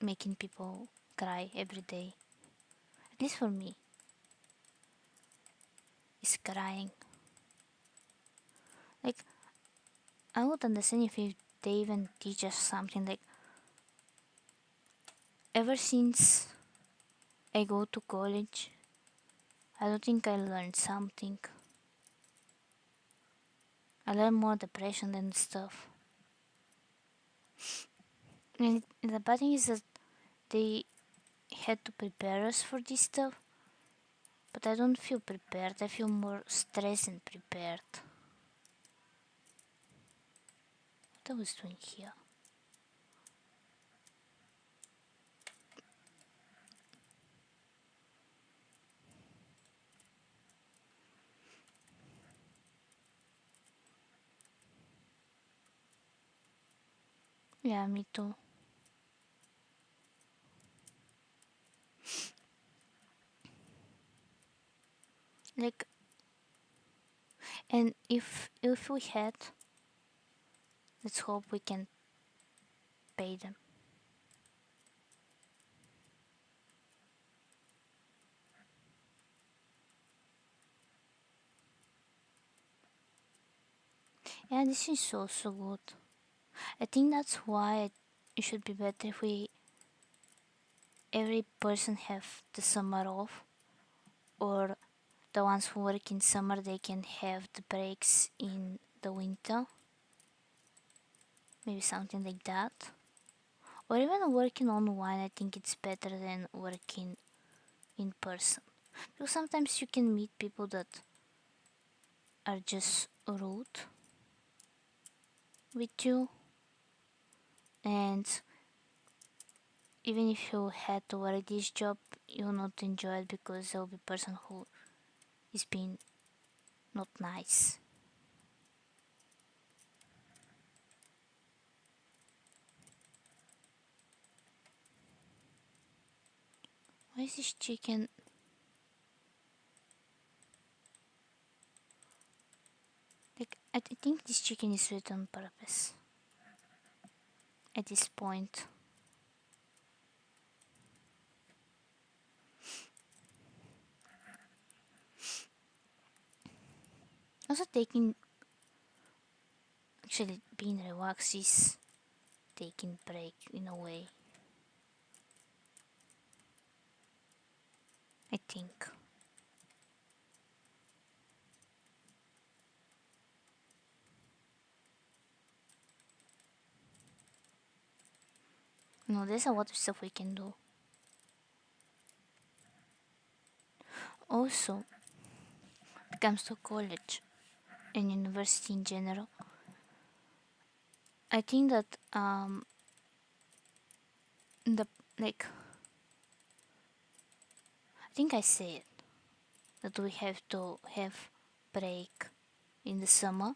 making people cry every day. At least for me. Is crying. Like, I would understand if they even teach us something. Like, ever since I go to college, I don't think I learned something. I learned more depression than stuff. And the bad thing is that they had to prepare us for this stuff, but I don't feel prepared. I feel more stressed and prepared. What I was doing here? Yeah, me too. Like, and if we had, let's hope we can pay them. Yeah, this is so good. I think that's why it should be better if we every person have the summer off, or the ones who work in summer they can have the breaks in the winter. Maybe something like that. Or even working online, I think it's better than working in person. Because sometimes you can meet people that are just rude with you, and even if you had to work this job, you'll not enjoy it because there'll be a person who is being not nice. Why is this chicken? Like, I think this chicken is sweet on purpose. At this point. Also actually being relaxed is taking break in a way. I think. No, there's a lot of stuff we can do. Also, when it comes to college and university in general, I think that the like I think I said that we have to have break in the summer,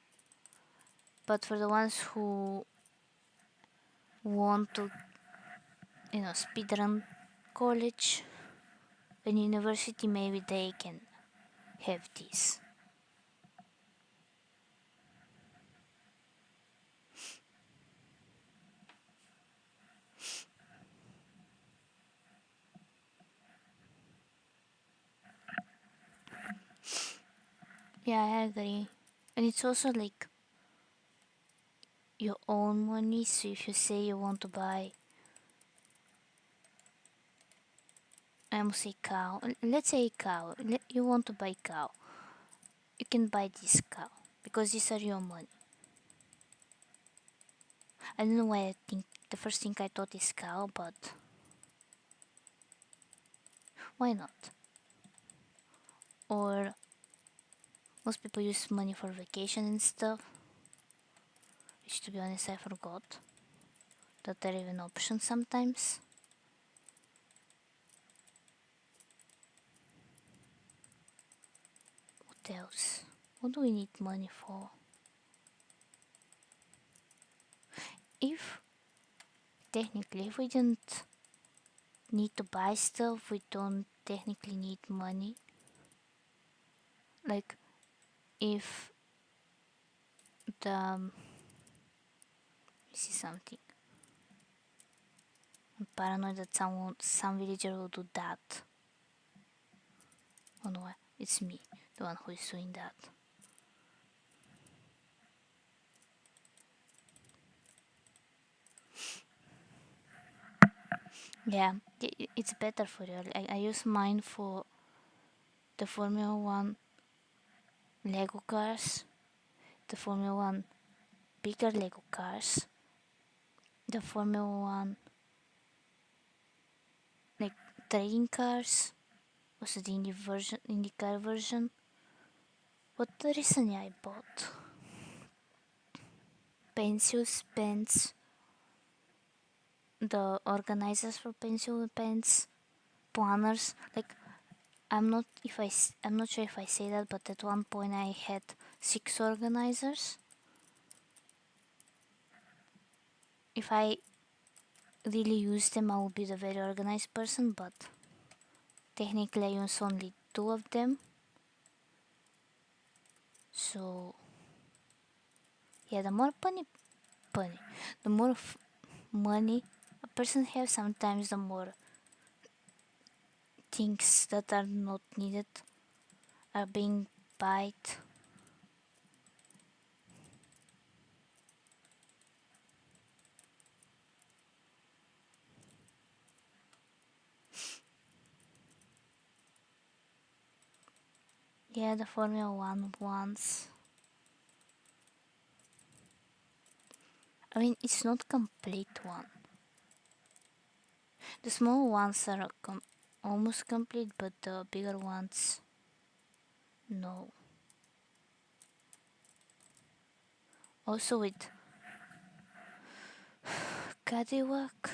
but for the ones who want to speedrun college and university, maybe they can have this. Yeah, I agree. And it's also like your own money, so if you say you want to buy, I must say cow, let's say cow, you want to buy cow, you can buy this cow because these are your money. I don't know why I think the first thing I thought is cow, but why not? Or most people use money for vacation and stuff, which to be honest I forgot that they're even options sometimes. What else? What do we need money for? If technically if we didn't need to buy stuff, we don't technically need money. Like if the see something. I'm paranoid that some villager will do that. Oh no, it's me, the one who is doing that. Yeah, it's better for you. I use mine for the Formula 1 Lego cars, the Formula 1 bigger Lego cars, the Formula 1 like trading cars, also the IndyCar version. What recently I bought? Pencils, pens, the organizers for pencil pens, planners. Like I'm not sure if I say that, but at one point I had 6 organizers. If I really use them, I will be the very organized person, but technically I use only 2 of them. So yeah, the more the more money a person has, sometimes the more things that are not needed are being bought. Yeah, the Formula 1 ones. I mean, it's not complete one. The small ones are almost complete, but the bigger ones, no. Also with Cadillac,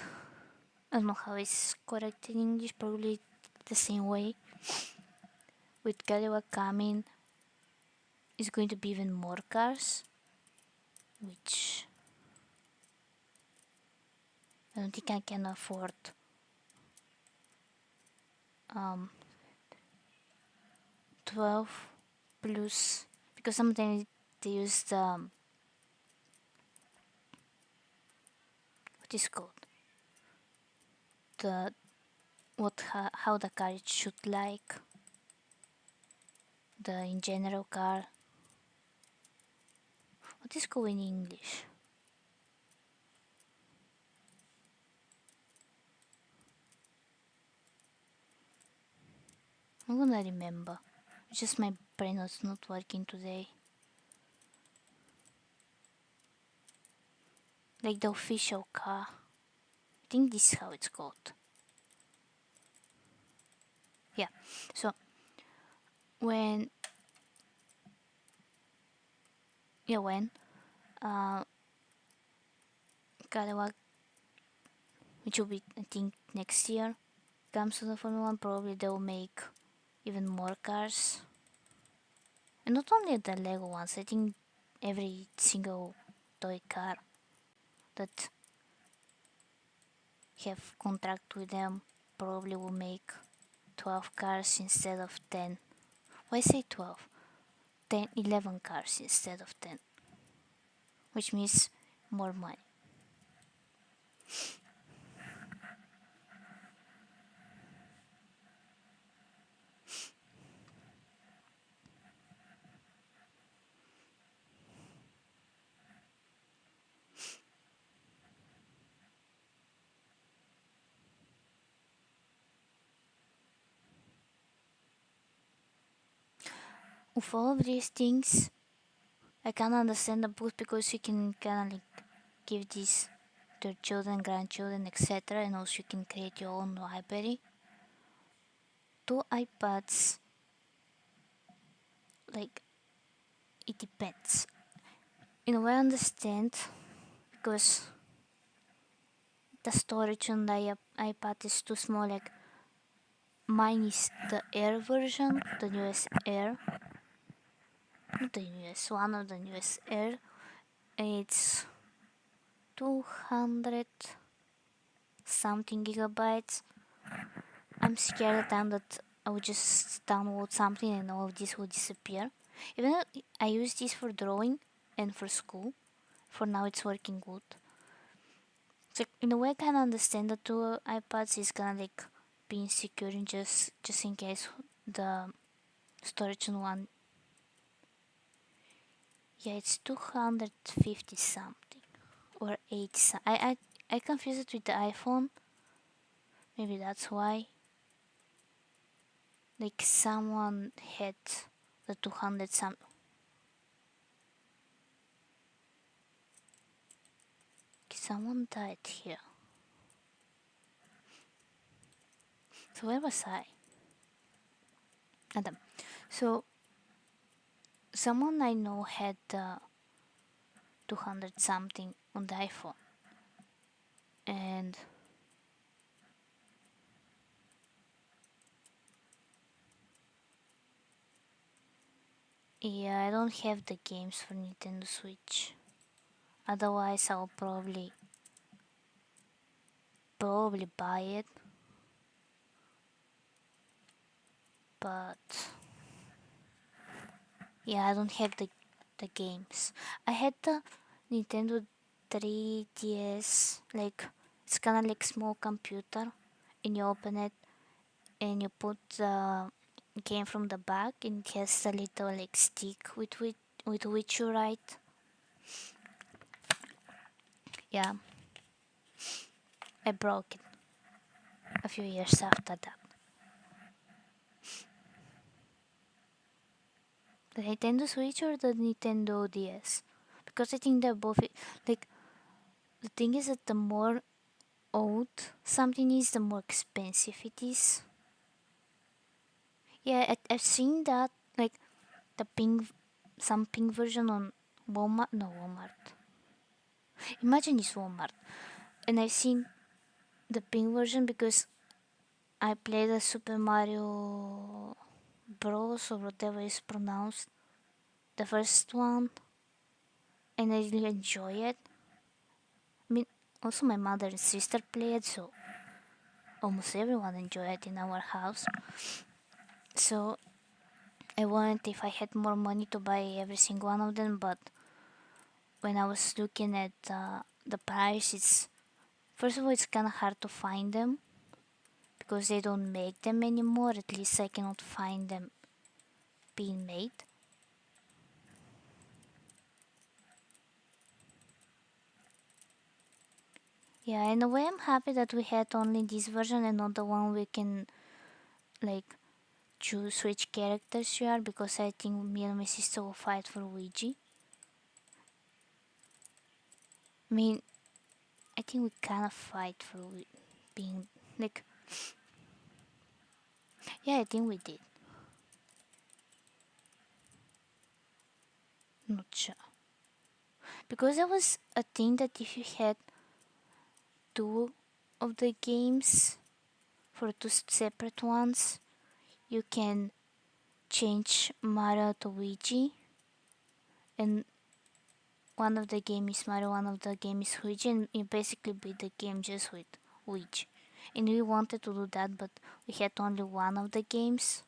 I don't know how it's correct in English, probably the same way. With Cadillac coming, it's going to be even more cars, which I don't think I can afford um 12 plus, because sometimes they use the what is called, the how the car it should like, the in general car, what is called in English. I'm gonna remember. It's just my brain was not working today. Like the official car. I think this is how it's called. Yeah. So when when Cadillac, which will be I think next year, comes to the Formula One, probably they'll make even more cars. And not only the Lego ones, I think every single toy car that have contract with them probably will make 12 cars instead of 10. Why say 12? 10, 11 cars instead of 10. Which means more money. With all of these things, I can understand the booth because you can kind of like give this to your children, grandchildren, etc. And also you can create your own library. Two iPads, like it depends. In a way, I understand because the storage on the iPad is too small. Like mine is the Air version, the newest Air, not the newest one, of the newest Air. It's 200 something gigabytes. I'm scared that I would just download something and all of this will disappear. Even though I use this for drawing and for school, for now it's working good. So in a way, I can understand the two iPads is kind of like being secure in just in case the storage on one. Yeah, it's 250 something or 80. I confuse it with the iPhone. Maybe that's why. Like someone had the 200 some. Someone died here. So where was I? Adam. So someone I know had 200 something on the iPhone, and yeah, I don't have the games for Nintendo Switch. Otherwise, I'll probably buy it. But yeah, I don't have the games. I had the Nintendo 3DS, like it's kind of like small computer, and you open it and you put the game from the back, and it has a little like stick with which you write. Yeah, I broke it a few years after that. The Nintendo Switch or the Nintendo DS? Because I think they're both like, the thing is that the more old something is, the more expensive it is. Yeah, I've seen that, like the some pink version on Walmart. No, Walmart. Imagine it's Walmart, and I've seen the pink version because I played the Super Mario Bros or whatever is pronounced, the first one, and I really enjoy it. I mean, also my mother and sister play it, so almost everyone enjoy it in our house. So I wanted if I had more money to buy every single one of them, but when I was looking at the price, it's first of all it's kind of hard to find them because they don't make them anymore. At least I cannot find them being made. Yeah, in a way I'm happy that we had only this version and not the one we can like choose which characters you are, because I think me and my sister will fight for Luigi. I mean, I think we kind of fight for being like, yeah, I think we did. Not sure. Because there was a thing that if you had two of the games for two separate ones, you can change Mario to Luigi, and one of the game is Mario, one of the game is Luigi, and you basically beat the game just with Luigi. And we wanted to do that, but we had only one of the games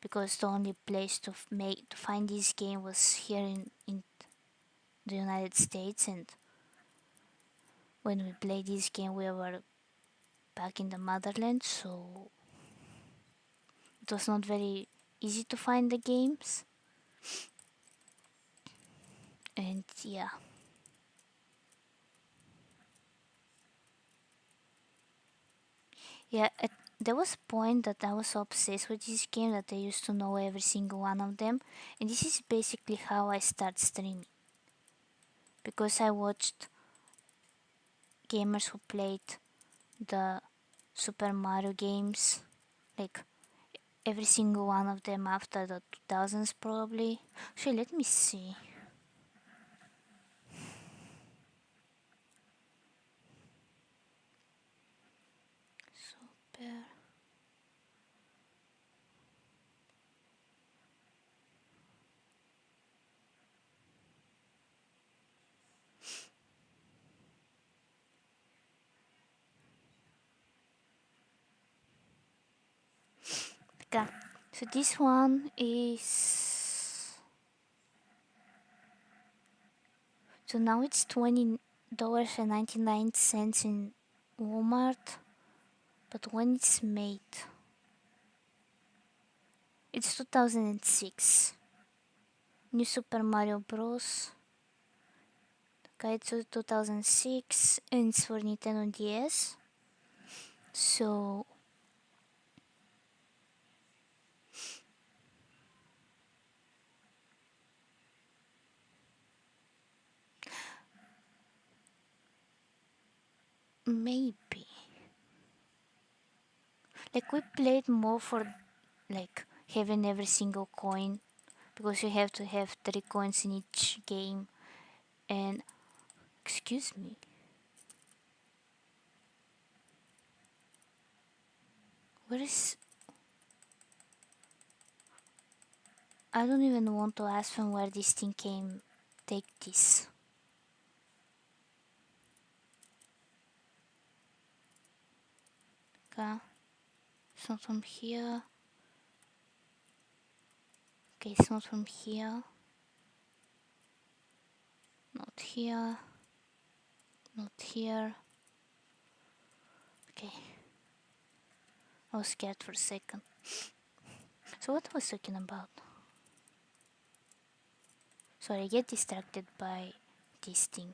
because the only place to make to find this game was here in the United States, and when we played this game we were back in the motherland, so it was not very easy to find the games. And yeah, yeah, there was a point that I was so obsessed with this game that I used to know every single one of them, and this is basically how I start streaming, because I watched gamers who played the Super Mario games, like every single one of them after the 2000s probably. Actually, let me see. Super. Okay. So this one is, so now it's $20.99 in Walmart, but when it's made, it's 2006. New Super Mario Bros. Okay, it's 2006 and it's for Nintendo DS. So maybe, like, we played more for like having every single coin, because you have to have 3 coins in each game. And excuse me, where is, I don't even want to ask from where this thing came. Take this. Okay, it's not from here. Okay, it's not from here. Not here. Not here. Okay, I was scared for a second. So what I was talking about? Sorry, I get distracted by this thing.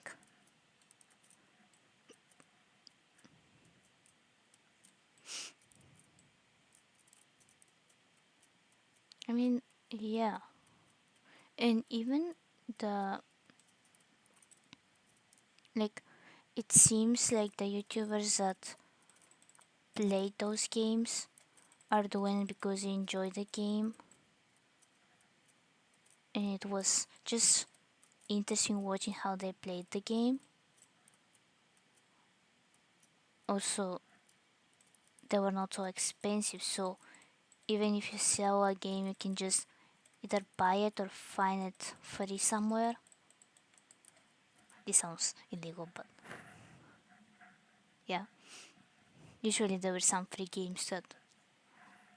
I mean, yeah. And even the, like, it seems like the YouTubers that play those games are doing it because they enjoy the game, and it was just interesting watching how they played the game. Also, they were not so expensive, so even if you sell a game, you can just either buy it or find it free somewhere. This sounds illegal, but yeah. Usually there were some free games that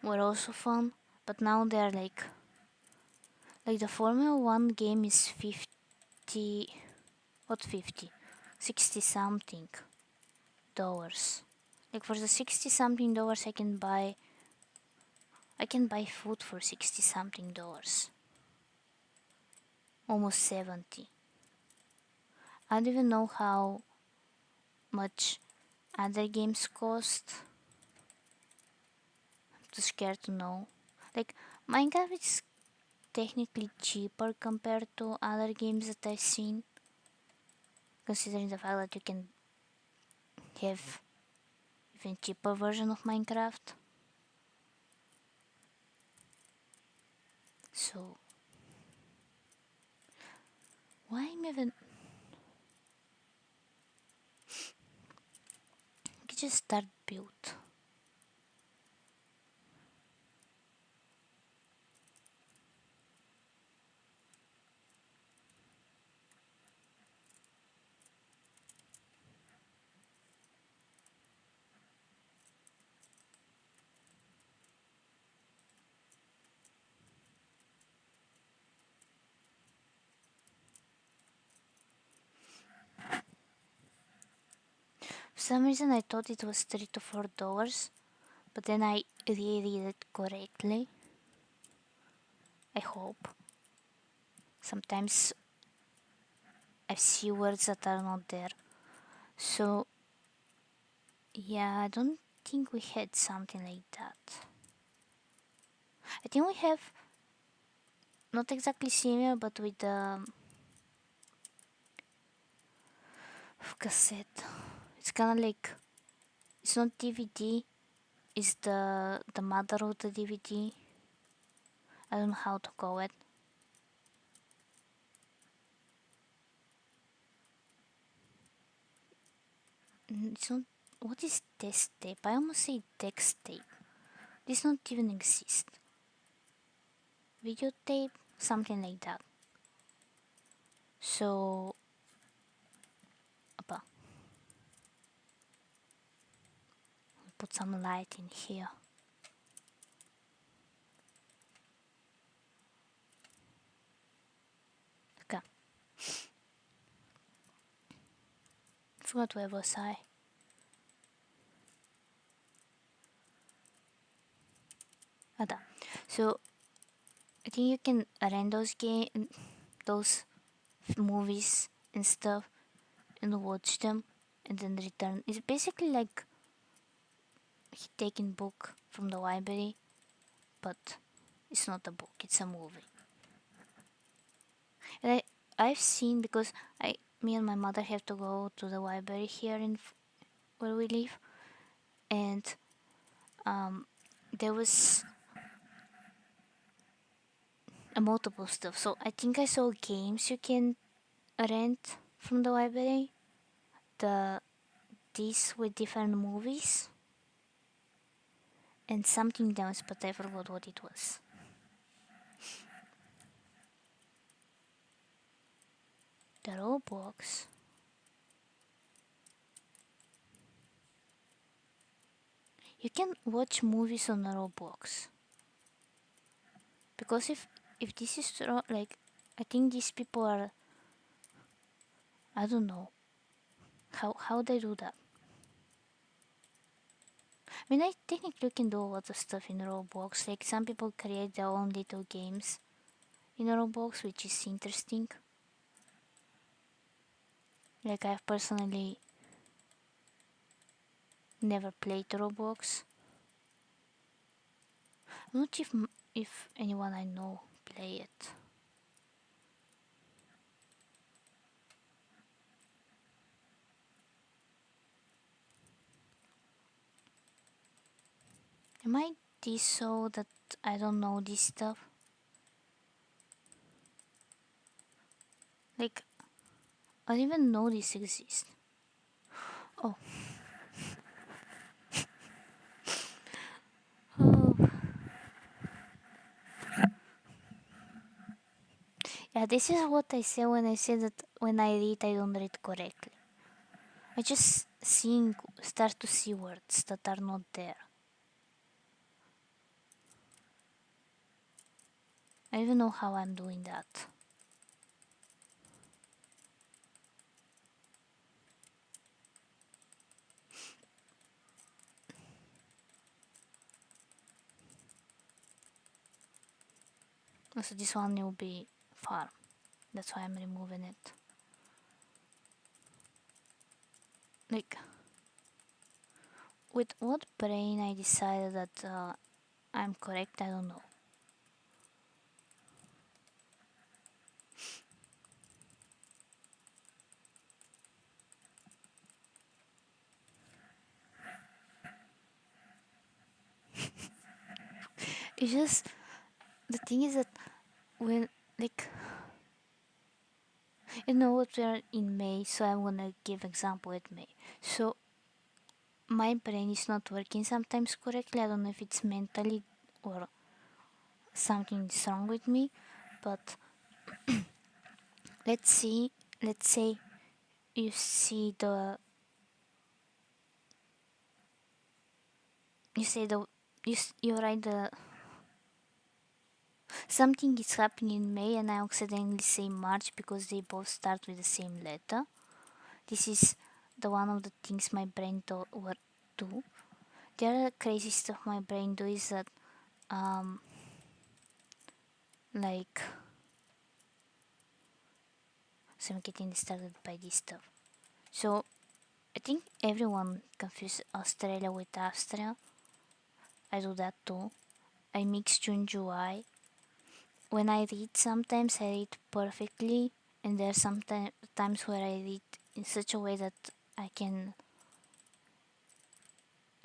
were also fun, but now they're like the Formula 1 game is 50, what 50? 60 something dollars. Like for the 60 something dollars I can buy food for 60 something dollars. Almost 70. I don't even know how much other games cost. I'm too scared to know. Like Minecraft is technically cheaper compared to other games that I've seen, considering the fact that you can have even cheaper version of Minecraft. So why am even you just start build? For some reason I thought it was $3 to $4, but then I reread it correctly. I hope. Sometimes I see words that are not there. So yeah, I don't think we had something like that. I think we have not exactly similar, but with the cassette. It's kind of like it's not DVD. It's the mother of the DVD. I don't know how to call it. It's not. What is test tape? I almost say text tape. This not even exist. Videotape, something like that. So, apa, put some light in here. Okay. Forgot where was I? Ada. So, I think you can rent those movies and stuff, and watch them, and then return. It's basically like taking book from the library, but it's not a book. It's a movie. And I've seen because me and my mother have to go to the library here in where we live, and there was a multiple stuff. So I think I saw games you can rent from the library. The These with different movies and something else, but I forgot what it was. The Roblox. You can watch movies on Roblox. Because if this is like, I think these people are, I don't know how they do that. I mean, I technically can do a lot of stuff in Roblox. Like some people create their own little games in Roblox, which is interesting. Like I've personally never played Roblox. I'm not if anyone I know play it. Am I this so that I don't know this stuff? Like I didn't even know this exists. Oh. Oh. Yeah, this is what I say when I say that when I read I don't read correctly. I just start to see words that are not there. I don't even know how I'm doing that. Also, this one will be farm. That's why I'm removing it. Like, with what brain I decided that I'm correct, I don't know. It's just, the thing is that when, like, you know what, we're in May, so I'm gonna give example at May. So my brain is not working sometimes correctly. I don't know if it's mentally or something is wrong with me, but let's say you see the you say the you write the something is happening in May and I accidentally say March because they both start with the same letter. This is the one of the things my brain do. The other crazy stuff my brain do is that like, so I'm getting started by this stuff. So I think everyone confuses Australia with Austria. I do that too. I mix June, July. When I read, sometimes I read perfectly, and there are some times where I read in such a way that I can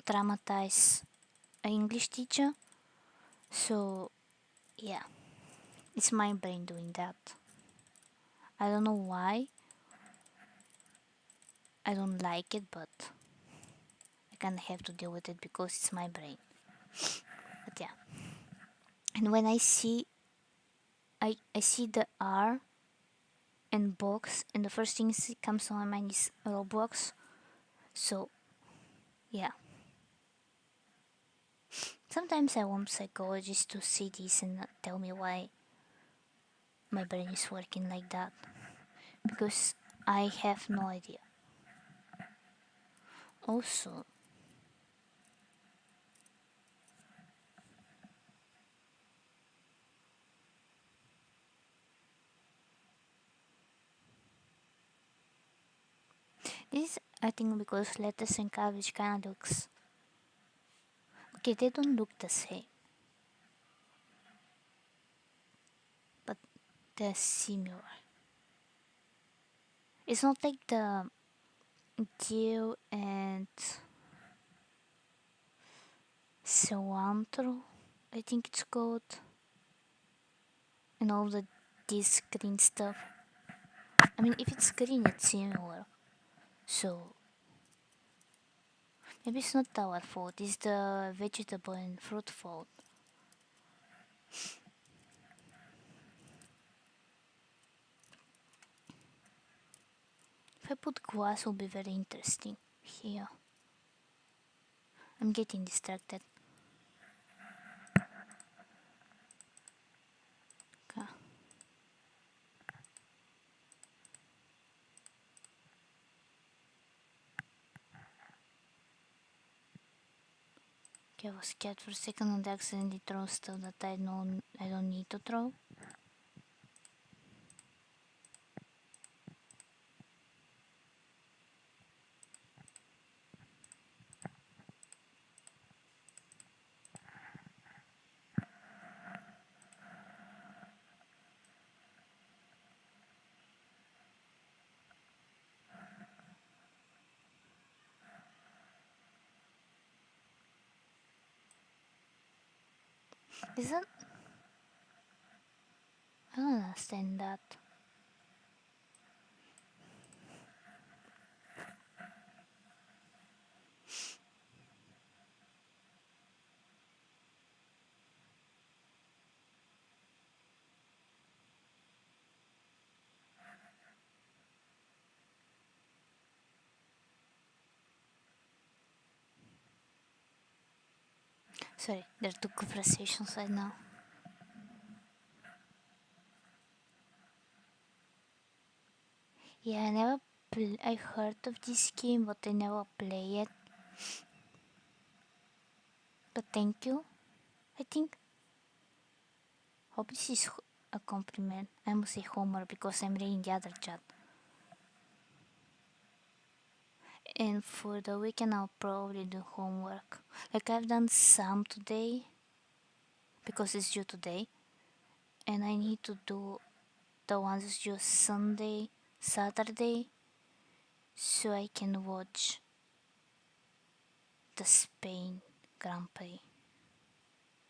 traumatize an English teacher. So, yeah, it's my brain doing that. I don't know why. I don't like it, but I kind of have to deal with it because it's my brain. But yeah. And when I see the R and box, and the first thing that comes to my mind is Roblox. So, yeah. Sometimes I want psychologists to see this and tell me why my brain is working like that. Because I have no idea. Also, this is, I think, because lettuce and cabbage kind of looks. Okay, they don't look the same. But they're similar. It's not like the dill and cilantro, I think it's called. And all this green stuff. I mean, if it's green, it's similar. So, maybe it's not our fault, it's the vegetable and fruit fault. If I put glass, will be very interesting here. I'm getting distracted. Okay. Okay, I was scared for a second and accidentally throw stuff that I don't need to throw. Is that? I don't understand that. Sorry, there are two conversations right now. Yeah, I heard of this game, but I never play it. But thank you. I think. Hope this is a compliment. I must say homework because I'm reading the other chat. And for the weekend, I'll probably do homework. Like I've done some today because it's due today, and I need to do the ones due Sunday, Saturday, so I can watch the Spain Grand Prix.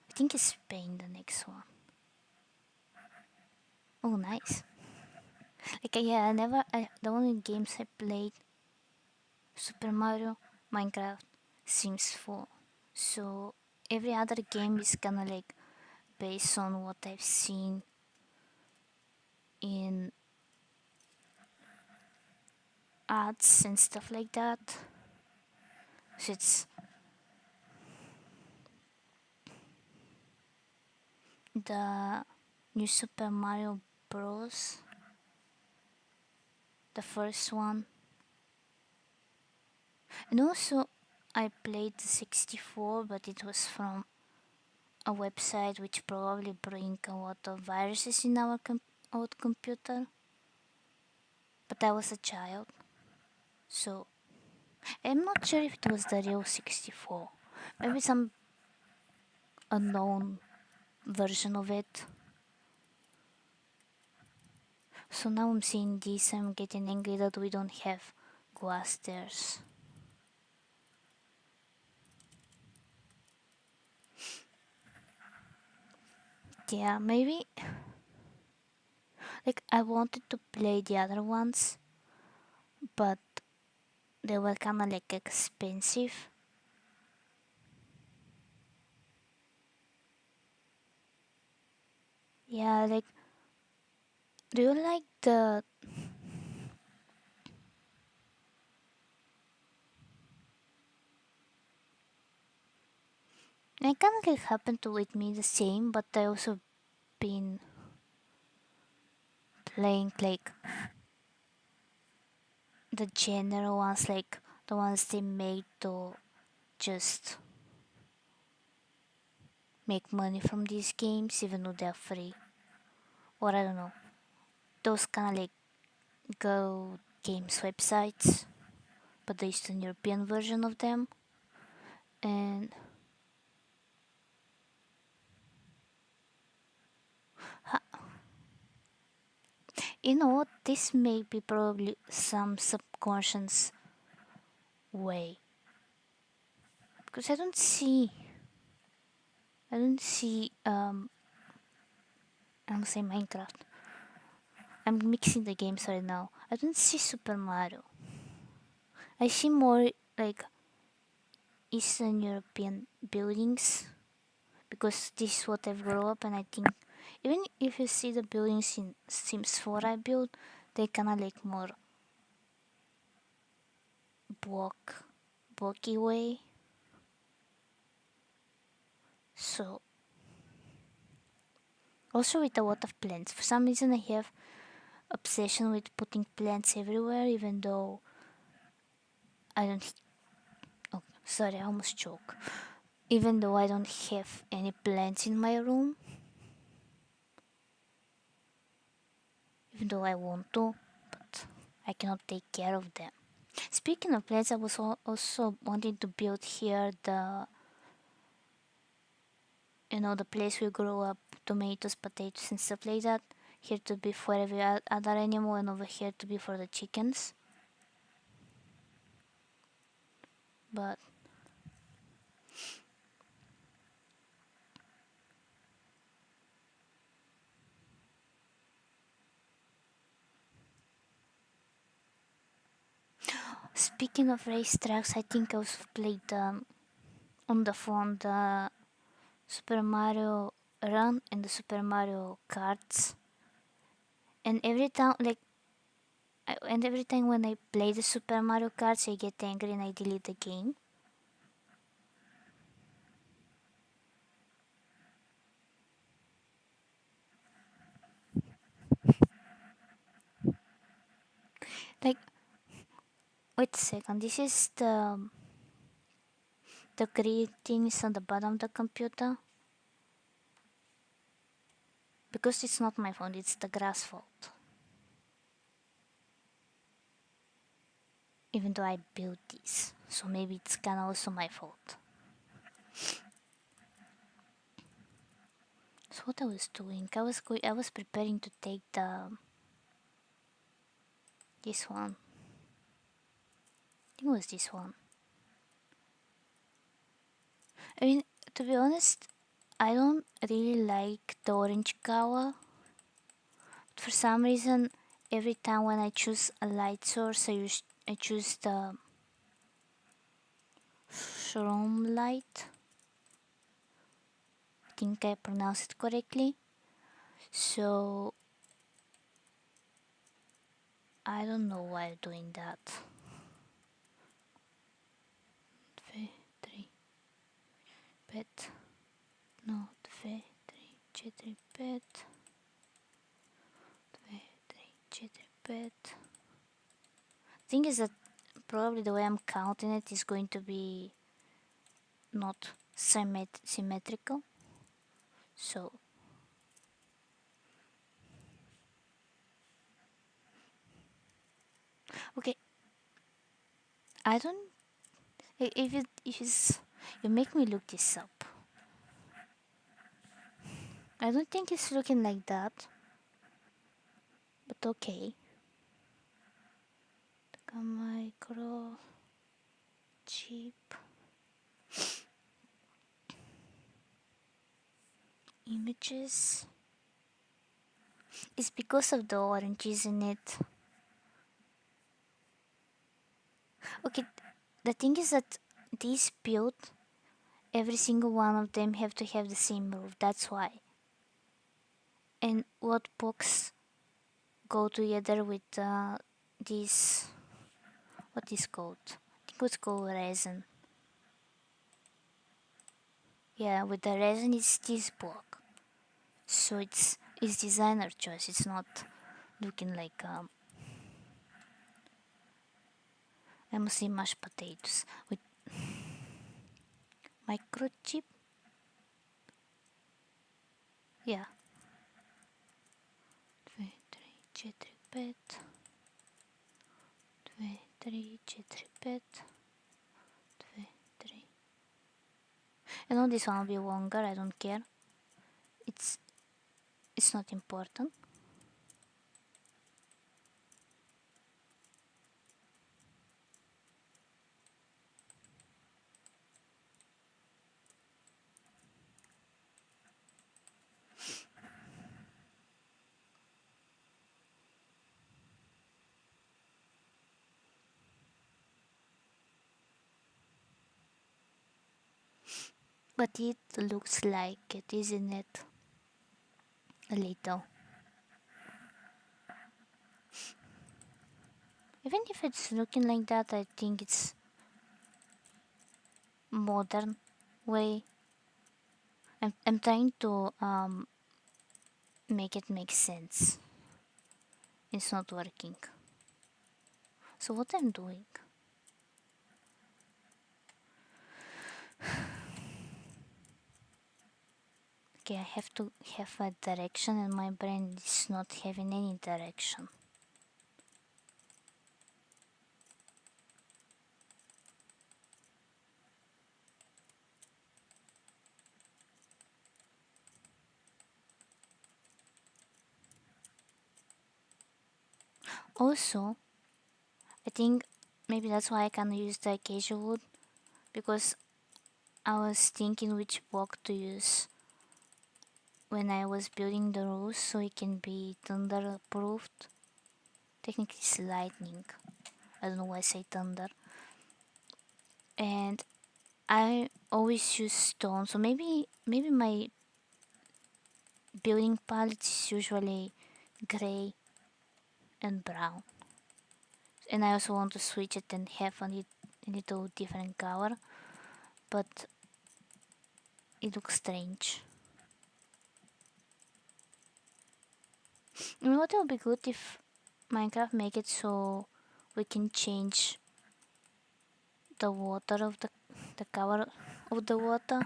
I think it's Spain the next one. Oh, nice. Like yeah, the only games I played Super Mario, Minecraft, Sims 4. So every other game is kinda like based on what I've seen in ads and stuff like that. So it's the new Super Mario Bros. The first one. And also I played the 64, but it was from a website which probably bring a lot of viruses in our old computer. But I was a child, so I'm not sure if it was the real 64. Maybe some unknown version of it. So now I'm seeing this, I'm getting angry that we don't have glass stairs. Yeah, maybe. Like, I wanted to play the other ones, but they were kinda like expensive. Yeah, like, do you like the. It kinda like happened to with me the same, but I also been playing like the general ones, like the ones they made to just make money from these games, even though they're free. Or I don't know, those kind of like Go Games websites, but the Eastern European version of them. And you know what? This may be probably some subconscious way because I don't see I'm saying Minecraft. I'm mixing the games right now. I don't see Super Mario. I see more like Eastern European buildings because this is what I've grown up, and I think even if you see the buildings in Sims 4 I built, they kinda like more blocky way. So also with a lot of plants. For some reason I have obsession with putting plants everywhere, even though I don't. Oh, sorry, I almost choke. Even though I don't have any plants in my room, even though I want to, but I cannot take care of them. Speaking of plants, I was also wanting to build here the place we grow up tomatoes, potatoes, and stuff like that. Here to be for every other animal, and over here to be for the chickens. But speaking of racetracks, I think I also played on the phone the Super Mario Run and the Super Mario Karts. And every time, and every time when I play the Super Mario Karts, I get angry and I delete the game. Like, wait a second. This is the green thing is on the bottom of the computer. Because it's not my phone, it's the grass fault. Even though I built this, so maybe it's kinda also my fault. So what I was doing, I was preparing to take this one. I think it was this one. I mean, to be honest, I don't really like the orange color. For some reason, every time when I choose a light source, I choose the Shroom light. I think I pronounced it correctly. So I don't know why I'm doing that. 2, 3, pet. No, 2, 3, 4, pet. 2, 3, 4, pet. Thing is that probably the way I'm counting it is going to be not symmetrical. So okay, I don't. If it's you make me look this up. I don't think it's looking like that, but okay. Micro chip images. It's because of the orange, isn't it? Okay, the thing is that this build, every single one of them have to have the same roof. That's why. And what box go together with this? What is called? I think it's called resin. Yeah, with the resin it's this block. So it's designer choice. It's not looking like I must say mashed potatoes with microchip. Yeah. 2, 3, 4, 5. 2, 3, 4, 5. 2, 3. I know this one will be longer. I don't care. It's it's not important. But it looks like it, isn't it? A little. Even if it's looking like that, I think it's modern way. I'm trying to make it make sense. It's not working. So what I'm doing? Okay, I have to have a direction and my brain is not having any direction. Also, I think maybe that's why I can use the acacia wood, because I was thinking which block to use when I was building the roof so it can be thunder proofed. Technically it's lightning. I don't know why I say thunder. And I always use stone, so maybe my building palette is usually gray and brown. And I also want to switch it and have a little different color, but it looks strange. You know what would be good if Minecraft make it so we can change the water of the color of the water.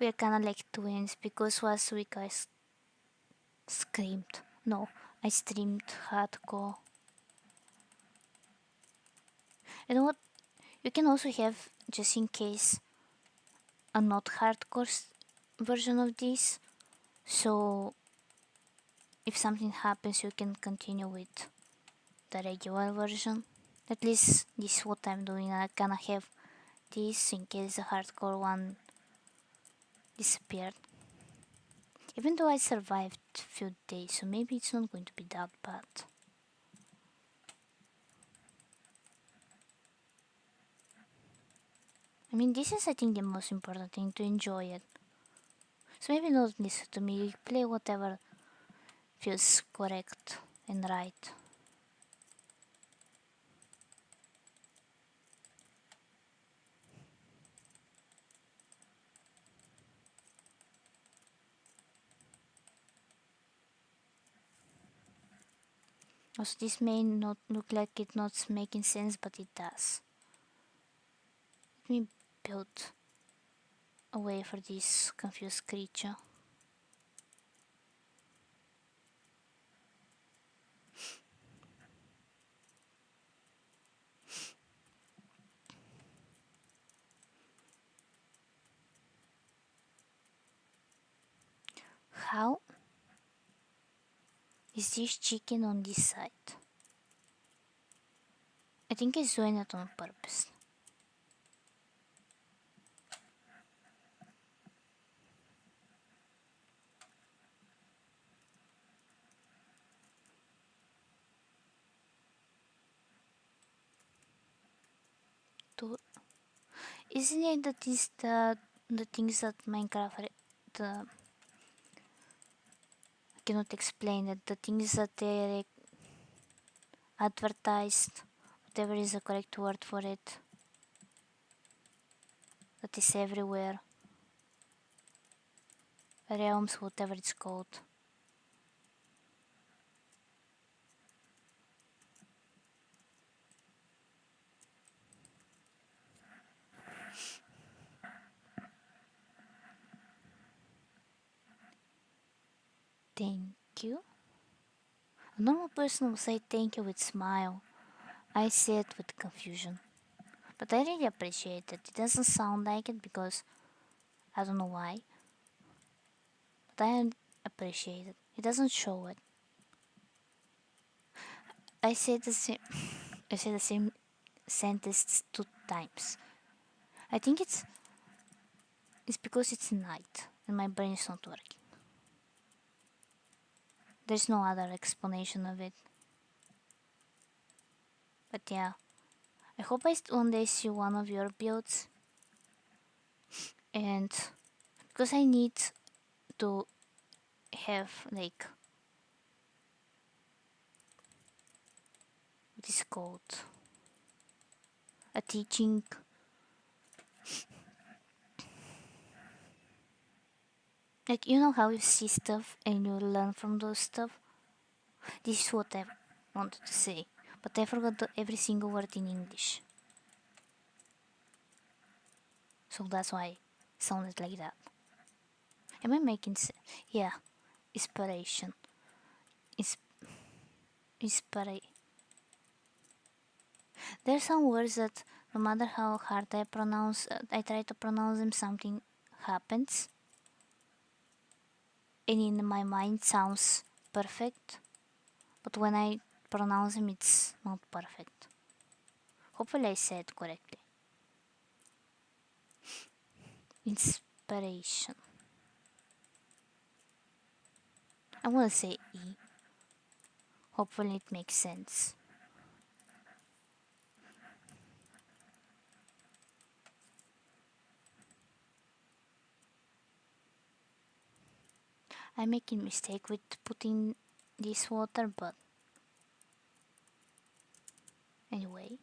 We're kinda like twins because last week screamed. No, I streamed hardcore. You know what? You can also have, just in case, a not hardcore version of this. So if something happens, you can continue with the regular version. At least this is what I'm doing. I gonna have this in case the hardcore one disappeared. Even though I survived few days, so maybe it's not going to be that bad. I mean, this is I think the most important thing, to enjoy it. So maybe not listen to me, play whatever feels correct and right. Also, this may not look like it's not making sense, but it does. Let me build a way for this confused creature. How is this chicken on this side? I think he's doing it on purpose. To Isn't it that is the things that Minecraft the I cannot explain it. The things that they advertised, whatever is the correct word for it, that is everywhere. Realms, whatever it's called. Thank you. A normal person will say thank you with smile. I say it with confusion. But I really appreciate it. It doesn't sound like it because I don't know why. But I appreciate it. It doesn't show it. I say the same I say the same sentence 2 times. I think it's because it's night and my brain is not working. There's no other explanation of it. But yeah, I hope I one day see one of your builds. And because I need to have like what is called a teaching. Like you know how you see stuff and you learn from those stuff. This is what I wanted to say, but I forgot every single word in English. So that's why it sounded like that. Am I making sense? Yeah, inspiration. Ins- inspira- There's some words that no matter how hard I try to pronounce them, something happens. And in my mind sounds perfect, but when I pronounce them, it's not perfect. Hopefully, I said correctly. Inspiration. I'm gonna say E. Hopefully, it makes sense. I'm making mistake with putting this water, but anyway.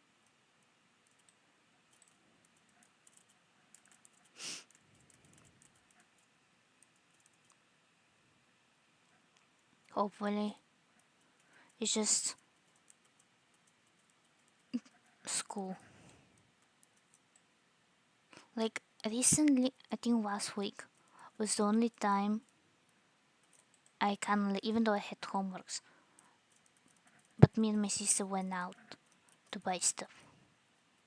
hopefully. It's just school. Like recently, I think last week was the only time I can, even though I had homeworks, but me and my sister went out to buy stuff.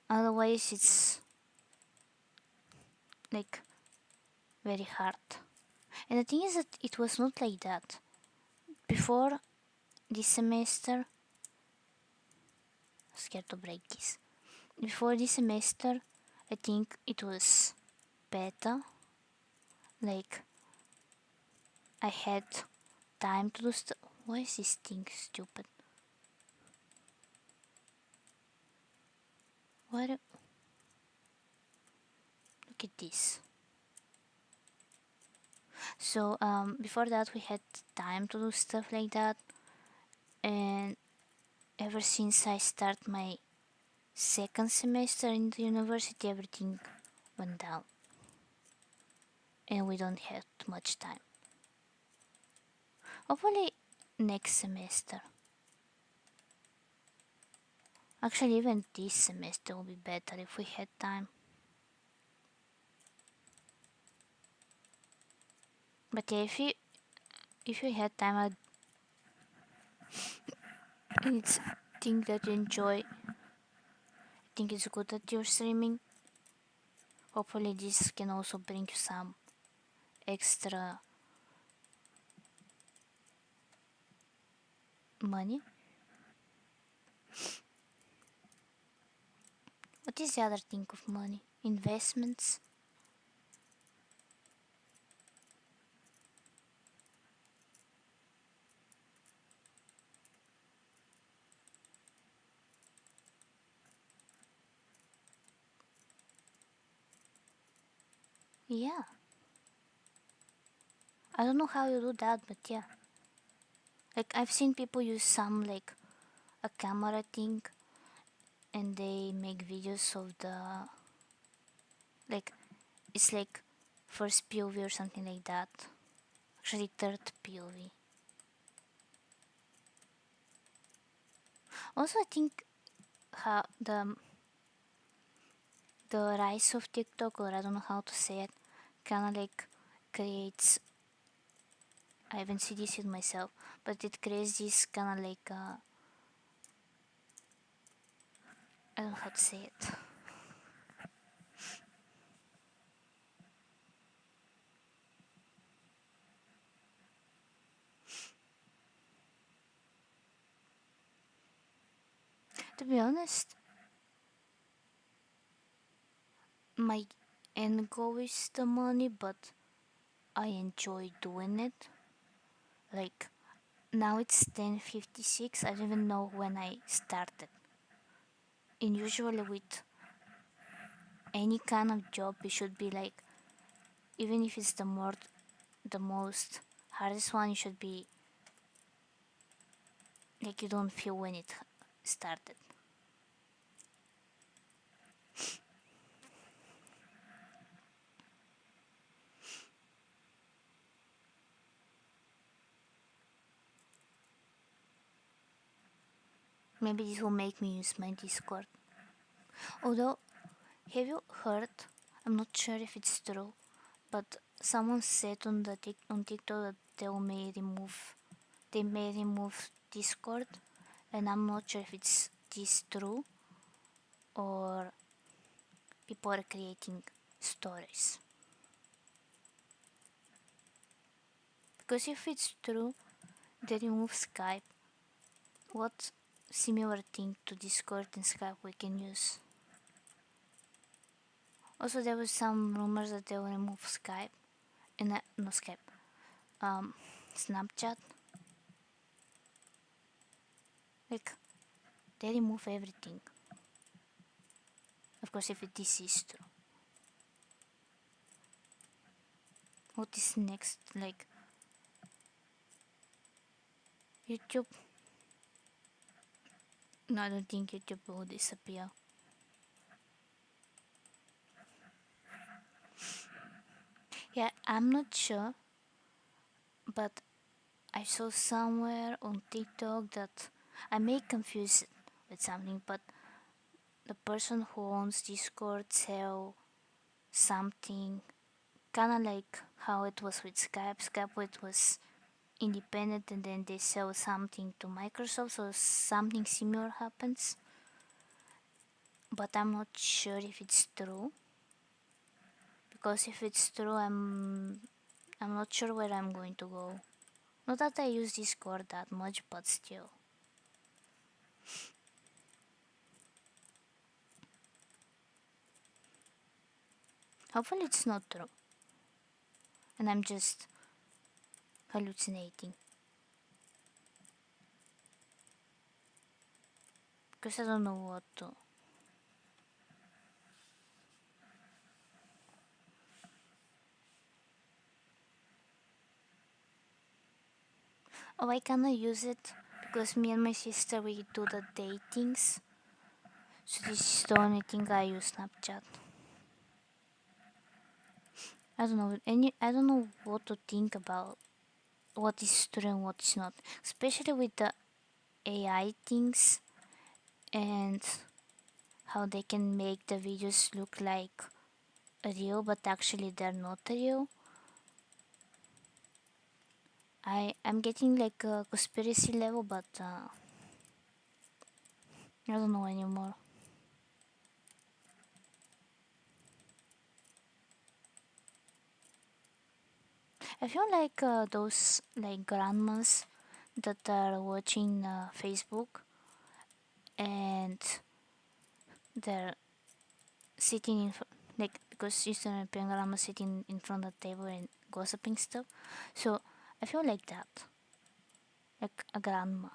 Otherwise, it's like very hard. And the thing is that it was not like that. Before this semester, scared to break this. Before this semester, I think it was better. Like, I had time to do stuff. Why is this thing stupid? Why do... Look at this. So, before that, we had time to do stuff like that. And ever since I start my second semester in the university, everything went down. And we don't have much time. Hopefully, next semester. Actually, even this semester will be better if we had time. But yeah, if you had time, it's thing that you enjoy. I think it's good that you're streaming. Hopefully, this can also bring you some extra money. What is the other thing of money? Investments? Yeah. I don't know how you do that, but yeah. Like, I've seen people use some, like, a camera thing, and they make videos of the, like, it's like first POV or something like that. Actually, third POV. Also, I think how the rise of TikTok, or I don't know how to say it, kind of like creates. I haven't seen this with myself, but it creates this kind of like I don't know how to say it. To be honest, my end goal is the money, but I enjoy doing it. Like now it's 10:56. I don't even know when I started. And usually with any kind of job, it should be like, even if it's the most hardest one, it should be like you don't feel when it started. Maybe this will make me use my Discord. Although, have you heard? I'm not sure if it's true, but someone said on on TikTok that they may remove Discord, and I'm not sure if it's this true or people are creating stories. Because if it's true, they remove Skype. What similar thing to Discord and Skype we can use? Also, there was some rumors that they will remove Skype and no Skype, um, Snapchat. Like they remove everything. Of course, if this is true. What is next? Like YouTube? No, I don't think YouTube will disappear. Yeah, I'm not sure, but I saw somewhere on TikTok that I may confuse it with something, but the person who owns Discord sell something kind of like how it was with Skype. Skype it was independent and then they sell something to Microsoft, so something similar happens. But I'm not sure if it's true, because if it's true, I'm not sure where I'm going to go. Not that I use Discord that much, but still. Hopefully it's not true. And I'm just hallucinating. Because I don't know what to. Oh, I cannot use it because me and my sister we do the datings. So this is the only thing I use Snapchat. I don't know what to think about what is true and what is not. Especially with the AI things and how they can make the videos look like real but actually they're not real. I'm getting like a conspiracy level, but I don't know anymore. I feel like those like grandmas that are watching Facebook and they're sitting like because Eastern European grandma sitting in front of the table and gossiping stuff. So I feel like that, like a grandma,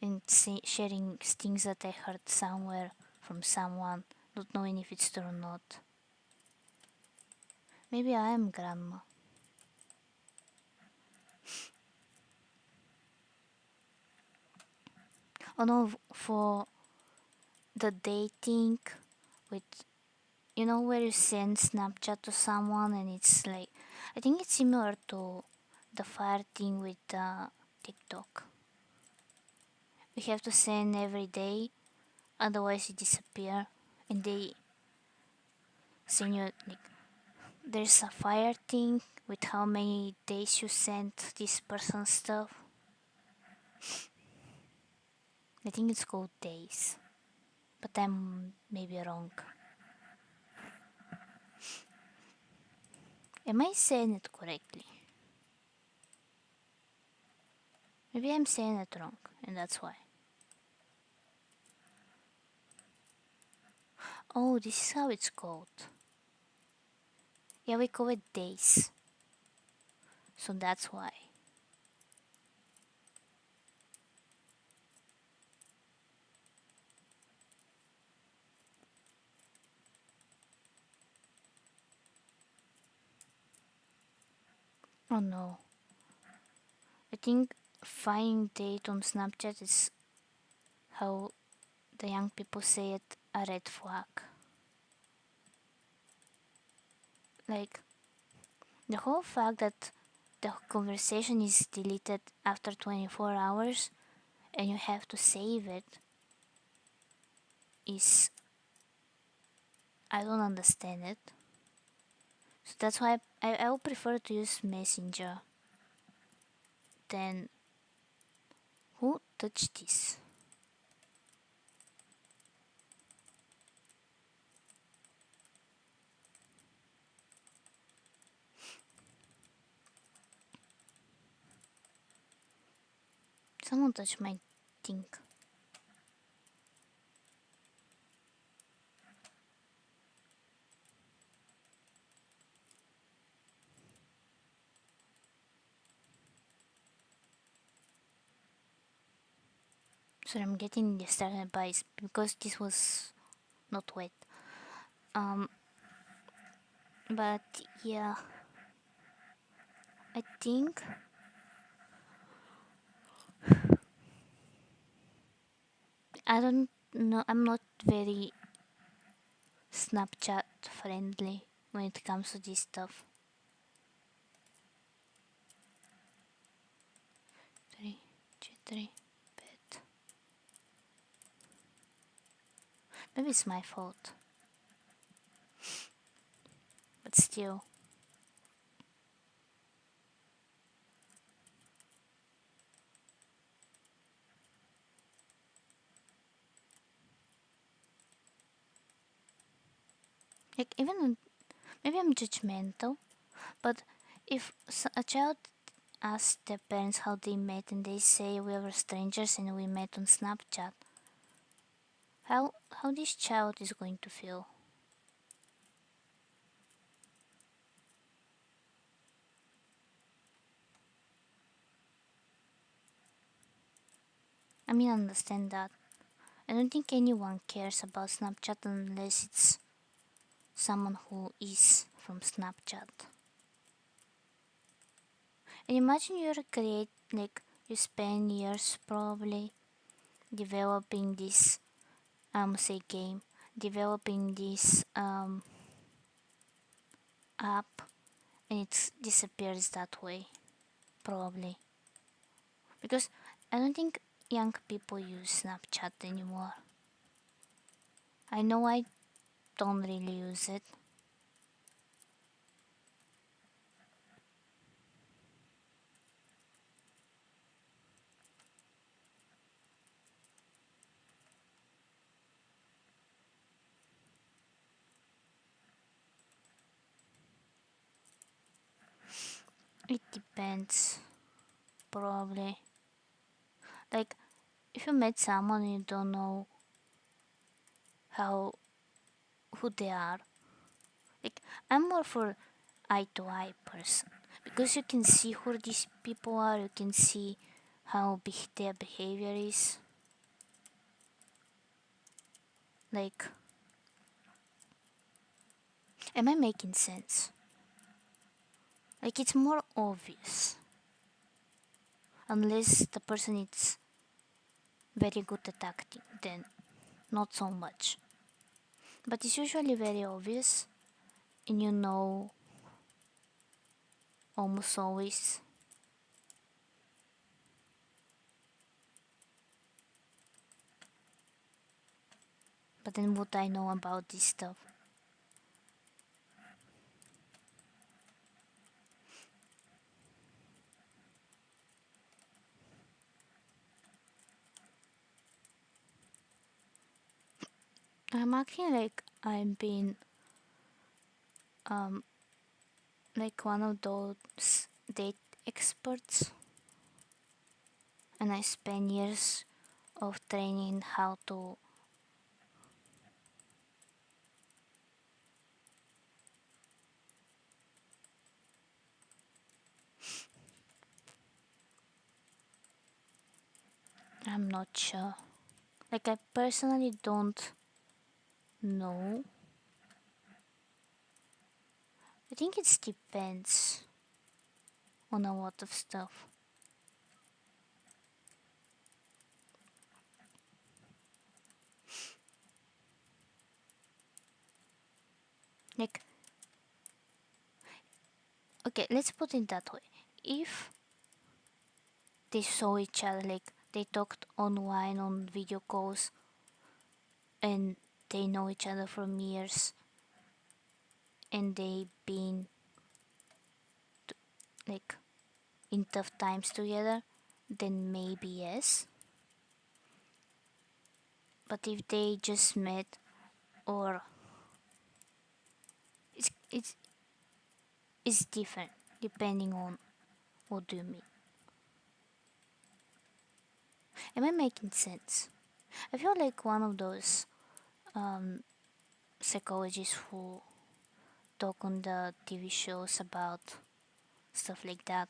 and sharing things that I heard somewhere from someone, not knowing if it's true or not. Maybe I am grandma. Oh no, for the dating with where you send Snapchat to someone and it's like I think it's similar to the fire thing with TikTok. We have to send every day, otherwise it disappear, and they send you like there's a fire thing with how many days you sent this person stuff. I think it's called days, but I'm maybe wrong. Am I saying it correctly? Maybe I'm saying it wrong, and that's why. Oh, this is how it's called. Yeah, we call it days. So that's why. Oh no. I think finding date on Snapchat is how the young people say it, a red flag. Like the whole fact that the conversation is deleted after 24 hours and you have to save it is I don't understand it. So that's why I would prefer to use Messenger than who touched this? Someone touched my thing. So I'm getting distracted by because this was not wet. Um, but yeah, I think I don't know. I'm not very Snapchat friendly when it comes to this stuff. 3 bit. Maybe it's my fault. But still. Like even maybe I'm judgmental, but if a child asks their parents how they met and they say we were strangers and we met on Snapchat, how this child is going to feel? I mean, I understand that. I don't think anyone cares about Snapchat unless it's someone who is from Snapchat. And imagine you're create like you spend years probably developing this say game, developing this app, and it disappears that way probably because I don't think young people use Snapchat anymore. I know I don't really use it. It depends probably. Like if you met someone you don't know how who they are. Like I'm more for eye to eye person because you can see who these people are. You can see how their behavior is. Like, am I making sense? Like it's more obvious unless the person is very good at acting, then not so much. But it's usually very obvious, and you know almost always. But then what I know about this stuff? I'm acting like I'm being um like one of those date experts, and I spend years of training how to. I'm not sure. Like I personally don't know. I think it depends on a lot of stuff. Like, okay, let's put it that way. If they saw each other, like they talked online on video calls, and they know each other from years, and they been like in tough times together, then maybe yes. But if they just met, or it's it's different depending on what do you mean. Am I making sense? I feel like one of those um, psychologists who talk on the TV shows about stuff like that,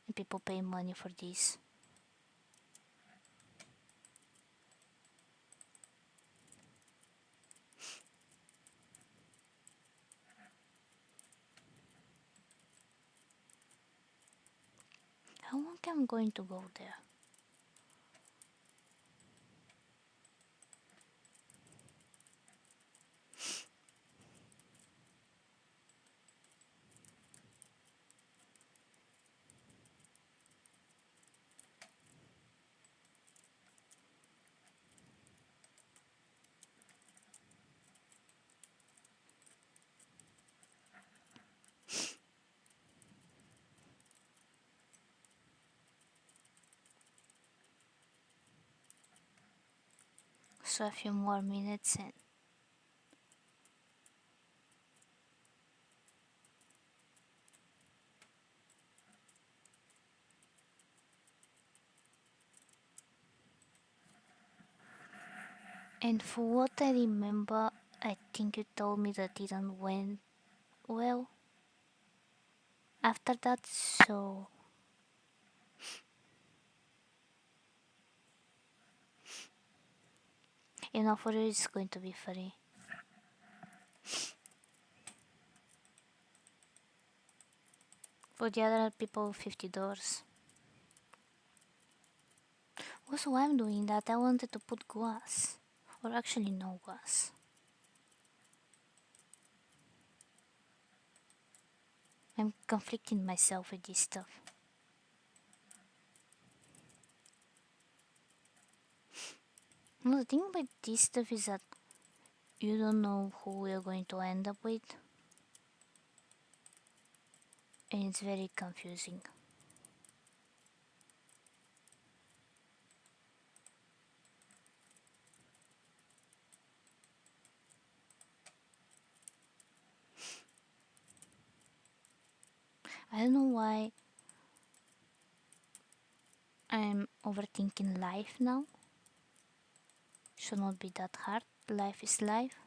and people pay money for this. How long am I going to go there? So a few more minutes and for what I remember, I think you told me that didn't went well after that, so for you it's going to be free. For the other people, $50. Also, why I'm doing that? I wanted to put glass, or actually no glass. I'm conflicting myself with this stuff. No, the thing about this stuff is that you don't know who we're going to end up with, and it's very confusing. I don't know why I'm overthinking life now. Should not be that hard. Life is life.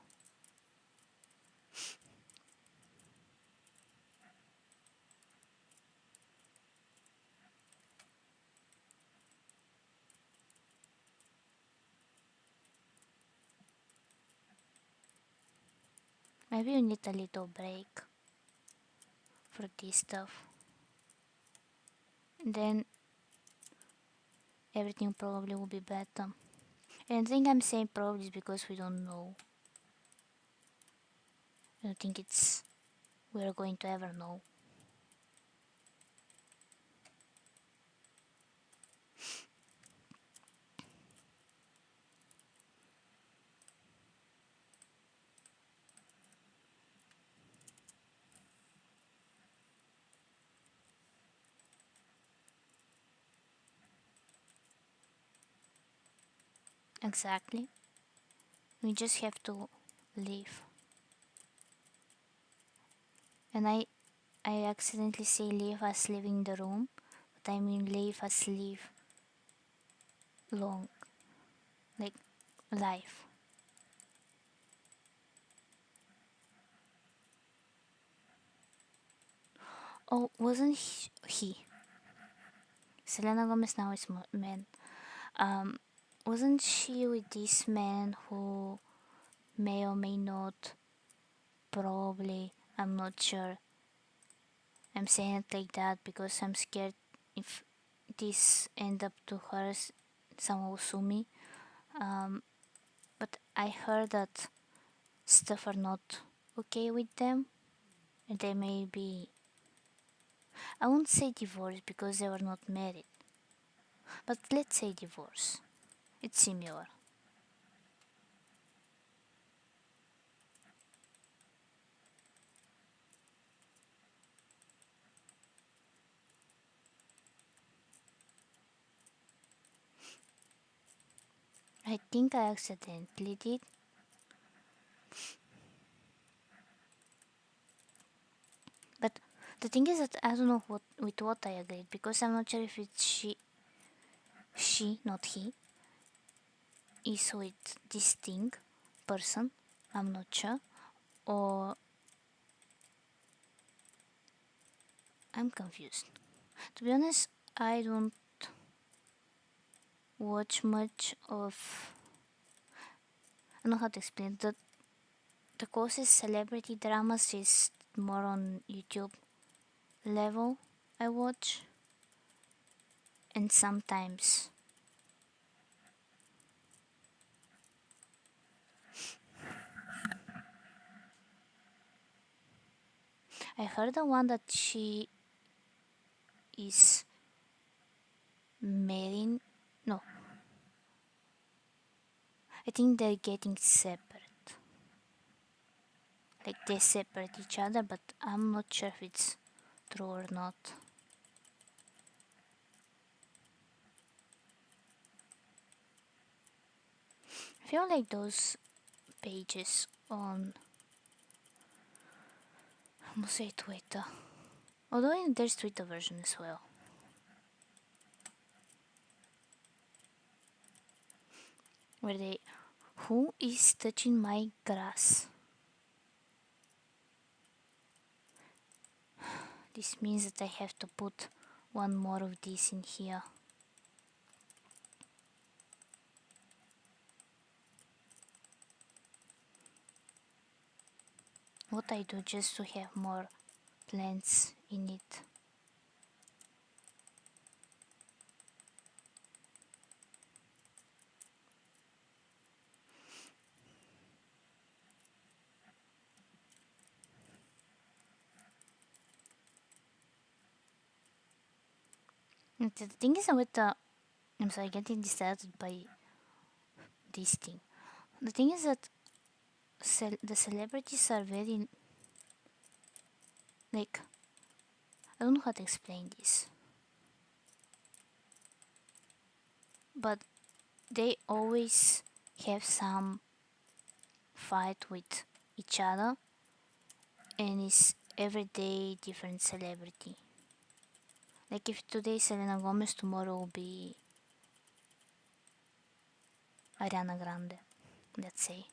Maybe you need a little break for this stuff. Then everything probably will be better. And I think I'm saying probably because we don't know. I don't think we're going to ever know. Exactly. We just have to live. And I accidentally say live as leaving the room, but I mean live as live long, like life. Oh, wasn't he? Selena Gomez now is man. Um, wasn't she with this man who may or may not? Probably, I'm not sure. I'm saying it like that because I'm scared if this end up to her, someone will sue me. Um, but I heard that stuff are not okay with them, and they may be. I won't say divorce because they were not married, but let's say divorce. It's similar. I think I accidentally did. But the thing is that I don't know what I agreed because I'm not sure if it's she, not he, is with this thing, person. I'm not sure. Or I'm confused. To be honest, I don't watch much of. I don't know how to explain. The closest celebrity dramas is more on YouTube level. I watch, and sometimes I heard the one that she is marrying. No, I think they're getting separate. Like they separate each other, but I'm not sure if it's true or not. I feel like those pages on, I'm gonna say Twitter. Although there's Twitter version as well. Where they, who is touching my grass? This means that I have to put one more of this in here. What I do just to have more plants in it. And the thing is with the, I'm sorry, getting distracted by this thing. The thing is that the celebrities are very, like, I don't know how to explain this, but they always have some fight with each other, and it's everyday different celebrity. Like if today Selena Gomez, tomorrow will be Ariana Grande, let's say.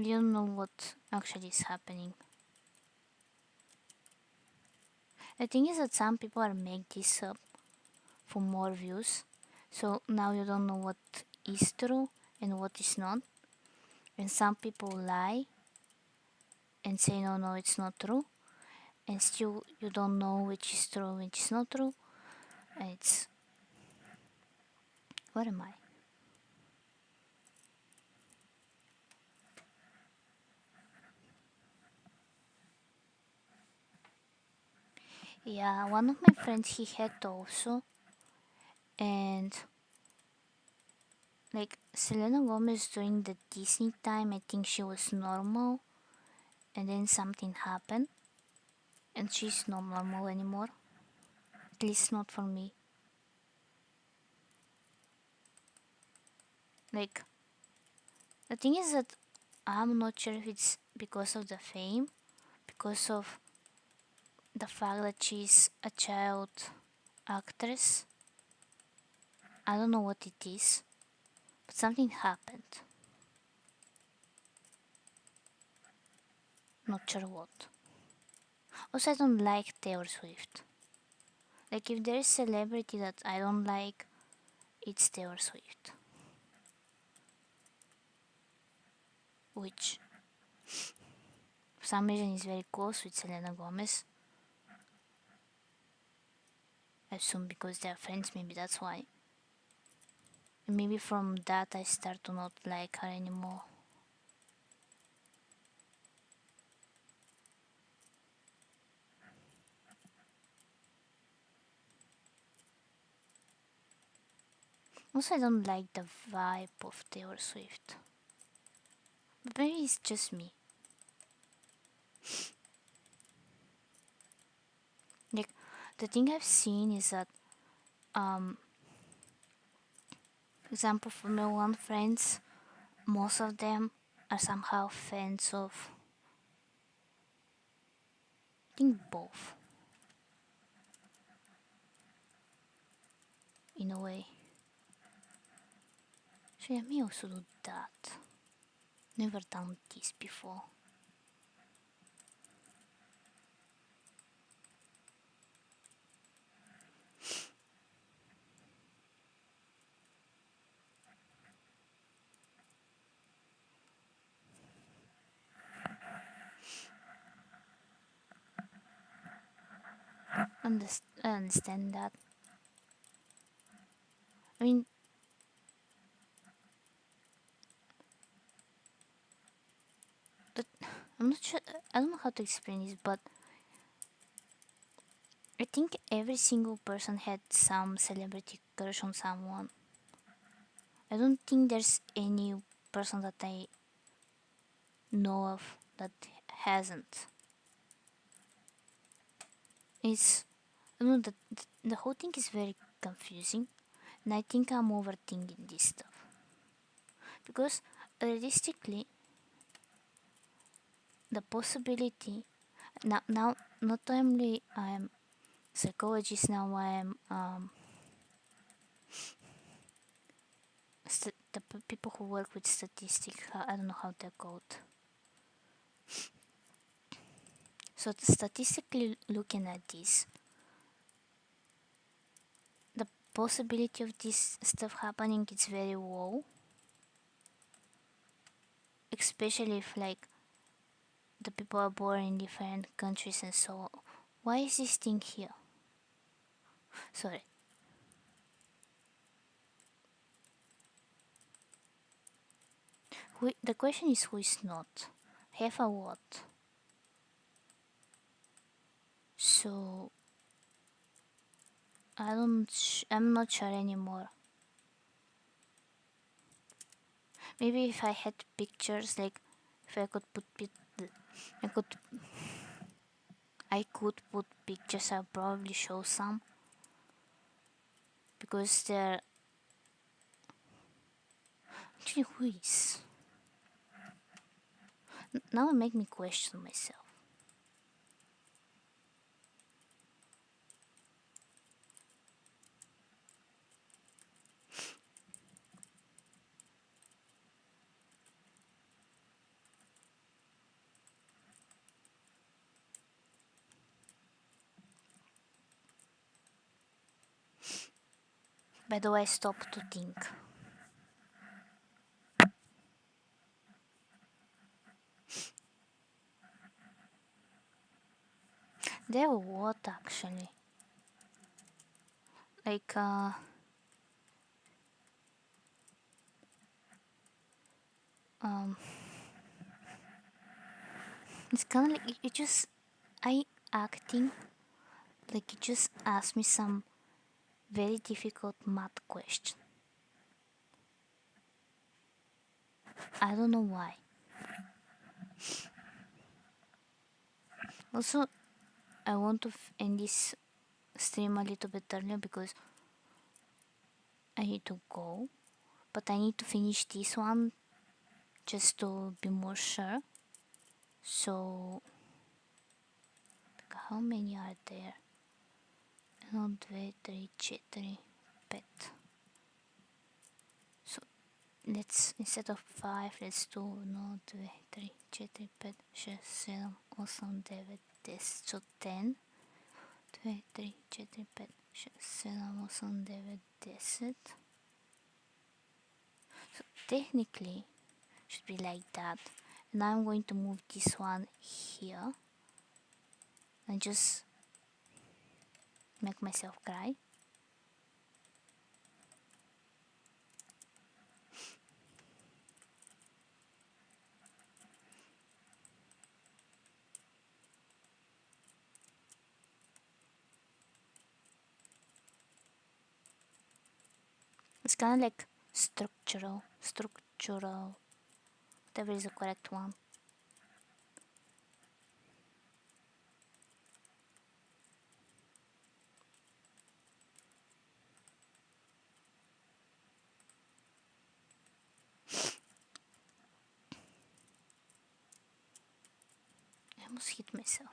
You don't know what actually is happening. The thing is that some people are make this up for more views, so now you don't know what is true and what is not. And some people lie and say no, no, it's not true, and still you don't know which is true, which is not true. And it's, where am I? Yeah, one of my friends, he had also, and like Selena Gomez during the Disney time, I think she was normal, and then something happened, and she's not normal anymore. At least not for me. Like, the thing is that I'm not sure if it's because of the fame, because of the fact that she's a child actress. I don't know what it is, but something happened. Not sure what. Also, I don't like Taylor Swift. Like, if there's a celebrity that I don't like, it's Taylor Swift. Which, for some reason, is very close with Selena Gomez. I assume because they're friends, maybe that's why. And maybe from that I start to not like her anymore. Also, I don't like the vibe of Taylor Swift. But maybe it's just me. Like, the thing I've seen is that, for example, Formula One friends, most of them are somehow fans of, I think, both. In a way. So I may also do that. Never done this before. I understand that. I mean, but I'm not sure. I don't know how to explain this, but I think every single person had some celebrity crush on someone. I don't think there's any person that I know of that hasn't. It's, I don't know, the whole thing is very confusing, and I think I'm overthinking this stuff. Because realistically, the possibility now not only I'm psychologist, now I'm the people who work with statistics. I don't know how they're called. So statistically looking at this, the possibility of this stuff happening is very low, especially if like the people are born in different countries and so on. Why is this thing here? Sorry. The question is who is not. Have a what? So I'm not sure anymore. Maybe if I had pictures, like if I could I could I could put pictures, I'll probably show some, because they're actually who is. Now it make me question myself. By the way, I stopped to think. There what actually? Like um it's kinda like you just I acting like you just asked me some very difficult math question. I don't know why. Also, I want to end this stream a little bit earlier because I need to go, but I need to finish this one just to be more sure. So, how many are there? 1, 2, 3, 4, 5. So, let's, instead of 5, let's do 1, 2, 3, 4, 5, 6, 7, 8, 9, 10. So 10. 2, 3, 4, 5, 6, 7, 8, 9, 10. So technically should be like that. And I'm going to move this one here and just make myself cry. It's kind of like structural, whatever is the correct one. I almost hit myself.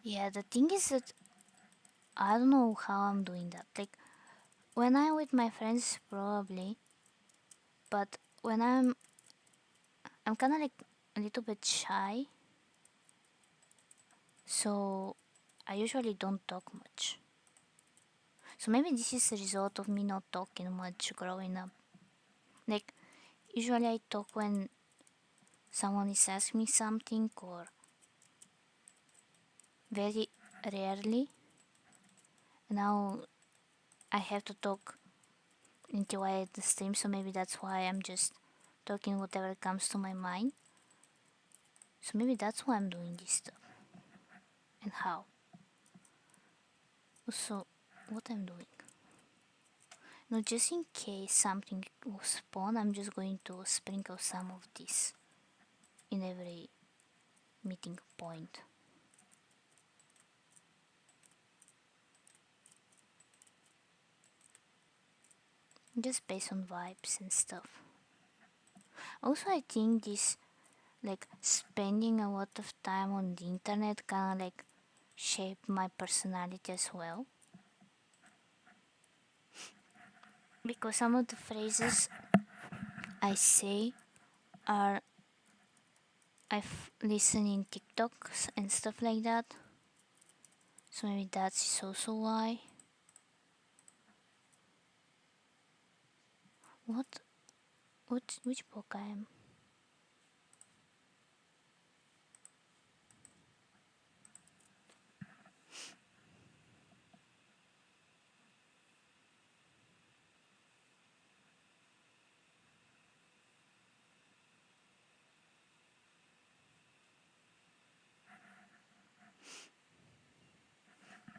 Yeah, the thing is that I don't know how I'm doing that. Like, when I'm with my friends, probably, but when I'm kind of like a little bit shy, so I usually don't talk much. So maybe this is a result of me not talking much growing up. Like, usually I talk when someone is asking me something, or very rarely. Now I have to talk enjoy the stream, so maybe that's why I'm just talking whatever comes to my mind. So maybe that's why I'm doing this stuff and how. So what I'm doing. Now just in case something will spawn, I'm just going to sprinkle some of this in every meeting point. Just based on vibes and stuff. Also I think this like spending a lot of time on the internet kinda like shape my personality as well. Because some of the phrases I say are I've listened in TikToks and stuff like that. So maybe that's also why. What? Which book I am?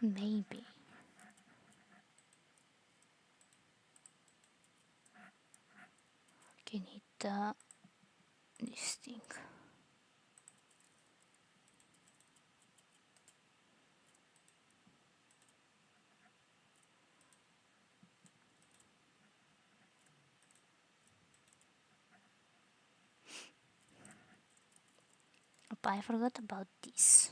Maybe. Can hit this thing. But I forgot about this.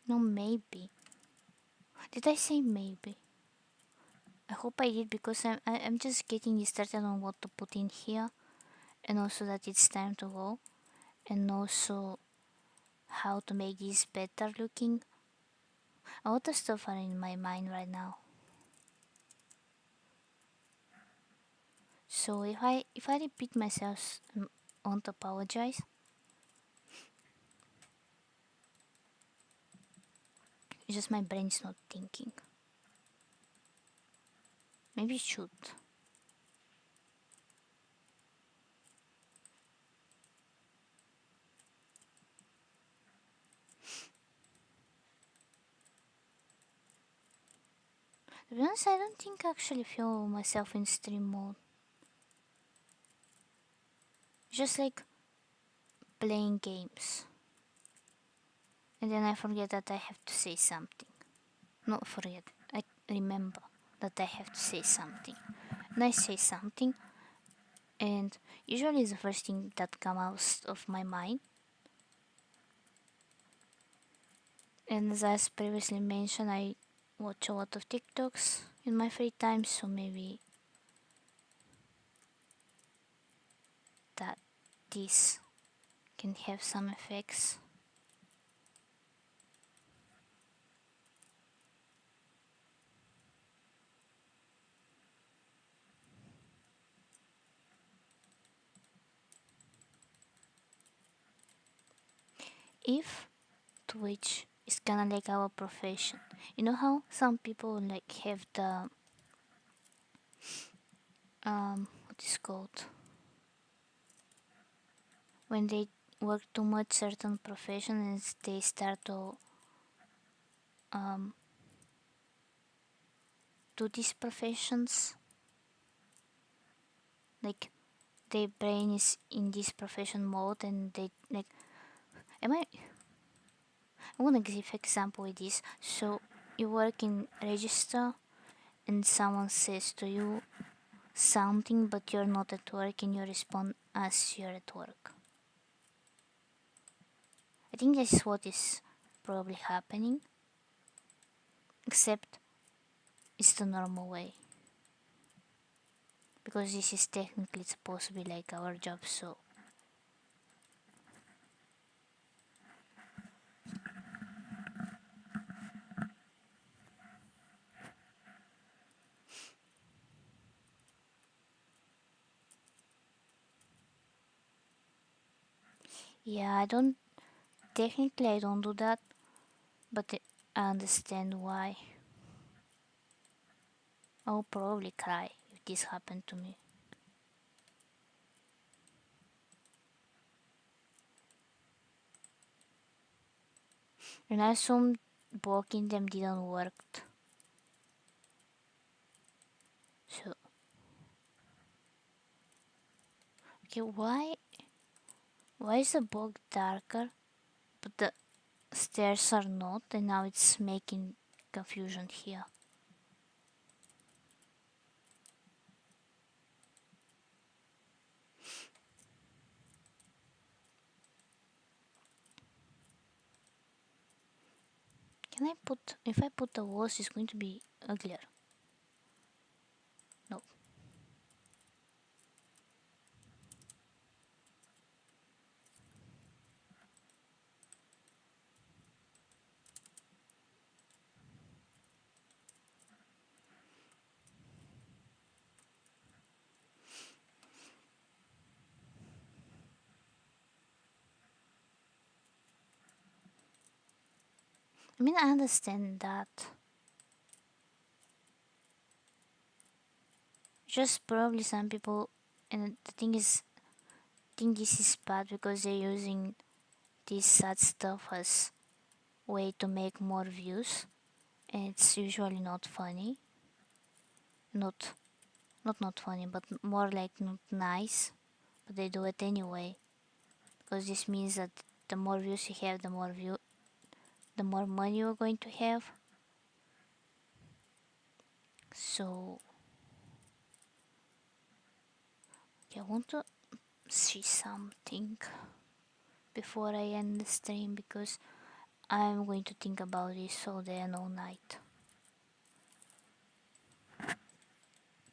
No, maybe. Did I say maybe? I hope I did because I'm just getting started on what to put in here, and also that it's time to go, and also how to make this better looking. A lot of stuff are in my mind right now. So if I repeat myself, I want to apologize. It's just my brain's not thinking. Maybe it should. To be honest, I don't think I actually feel myself in stream mode. Just like playing games. And then I forget that I have to say something. Not forget, I remember that I have to say something. And I say something, and usually it's the first thing that comes out of my mind. And as previously mentioned, I watch a lot of TikToks in my free time, so maybe that this can have some effects. If Twitch is kinda like our profession, you know how some people like have the what is called when they work too much certain professions, they start to um do these professions, like their brain is in this profession mode and they like am I want to give example with this. So you work in register and someone says to you something but you're not at work and you respond as you're at work. I think this is what is probably happening, except it's the normal way, because this is technically supposed to be like our job. So Yeah, I don't. Technically, I don't do that, but I understand why. I'll probably cry if this happened to me. And I assume blocking them didn't work. So, okay, why is the block darker, but the stairs are not, and now it's making confusion here. Can I put, if I put the walls, it's going to be uglier. No. I mean, I understand that. Just probably some people, and the thing is, think this is bad because they're using this sad stuff as way to make more views, and it's usually not funny. Not, not funny, but more like not nice. But they do it anyway because this means that the more views you have, the more money you're going to have. So, okay, I want to see something before I end the stream because I'm going to think about this all day and all night.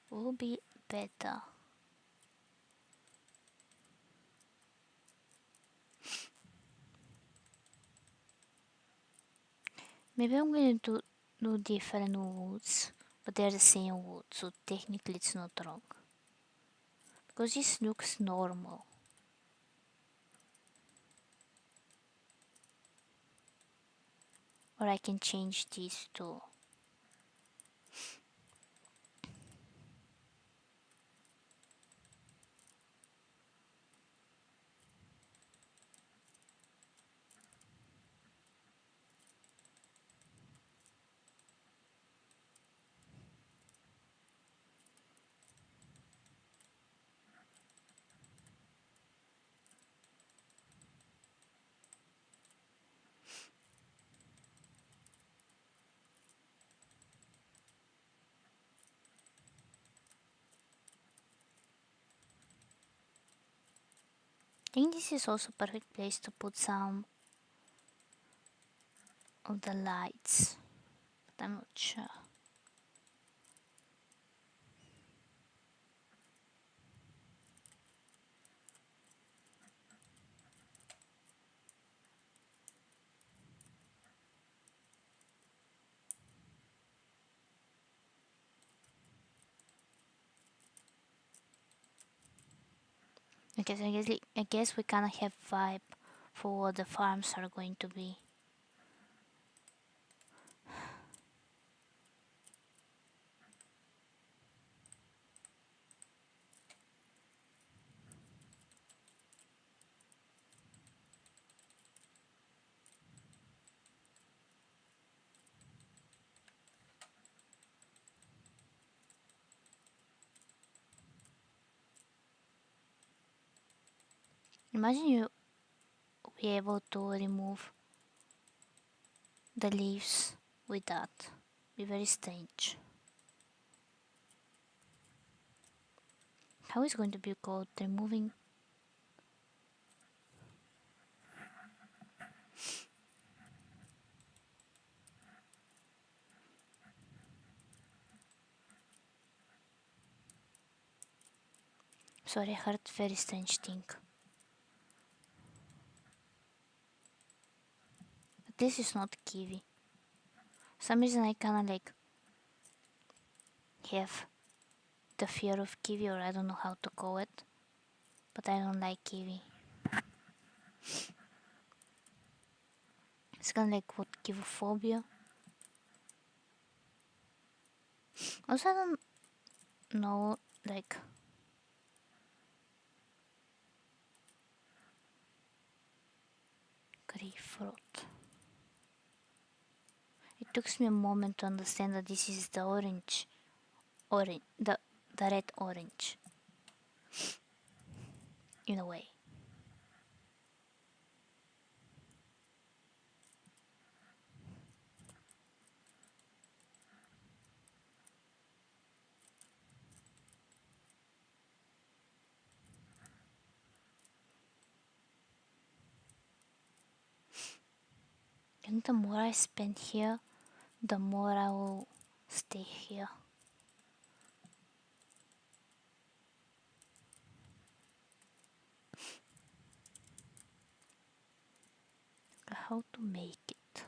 Will be better. Maybe I'm going to do different woods, but they're the same wood, so technically it's not wrong. Because this looks normal. Or I can change these too. I think this is also perfect place to put some of the lights, but I'm not sure. Because I guess we kind of have vibe for what the farms are going to be. Imagine you be able to remove the leaves with that. Be very strange. How is going to be called removing? Sorry, I heard very strange thing. But this is not kiwi. For some reason I kinda like have the fear of kiwi, or I don't know how to call it. But I don't like kiwi. It's kind of like what give a phobia. Also, I don't know, like, grapefruit. It took me a moment to understand that this is the orange, the red orange, in a way. And the more I spend here, the more I will stay here. How to make it?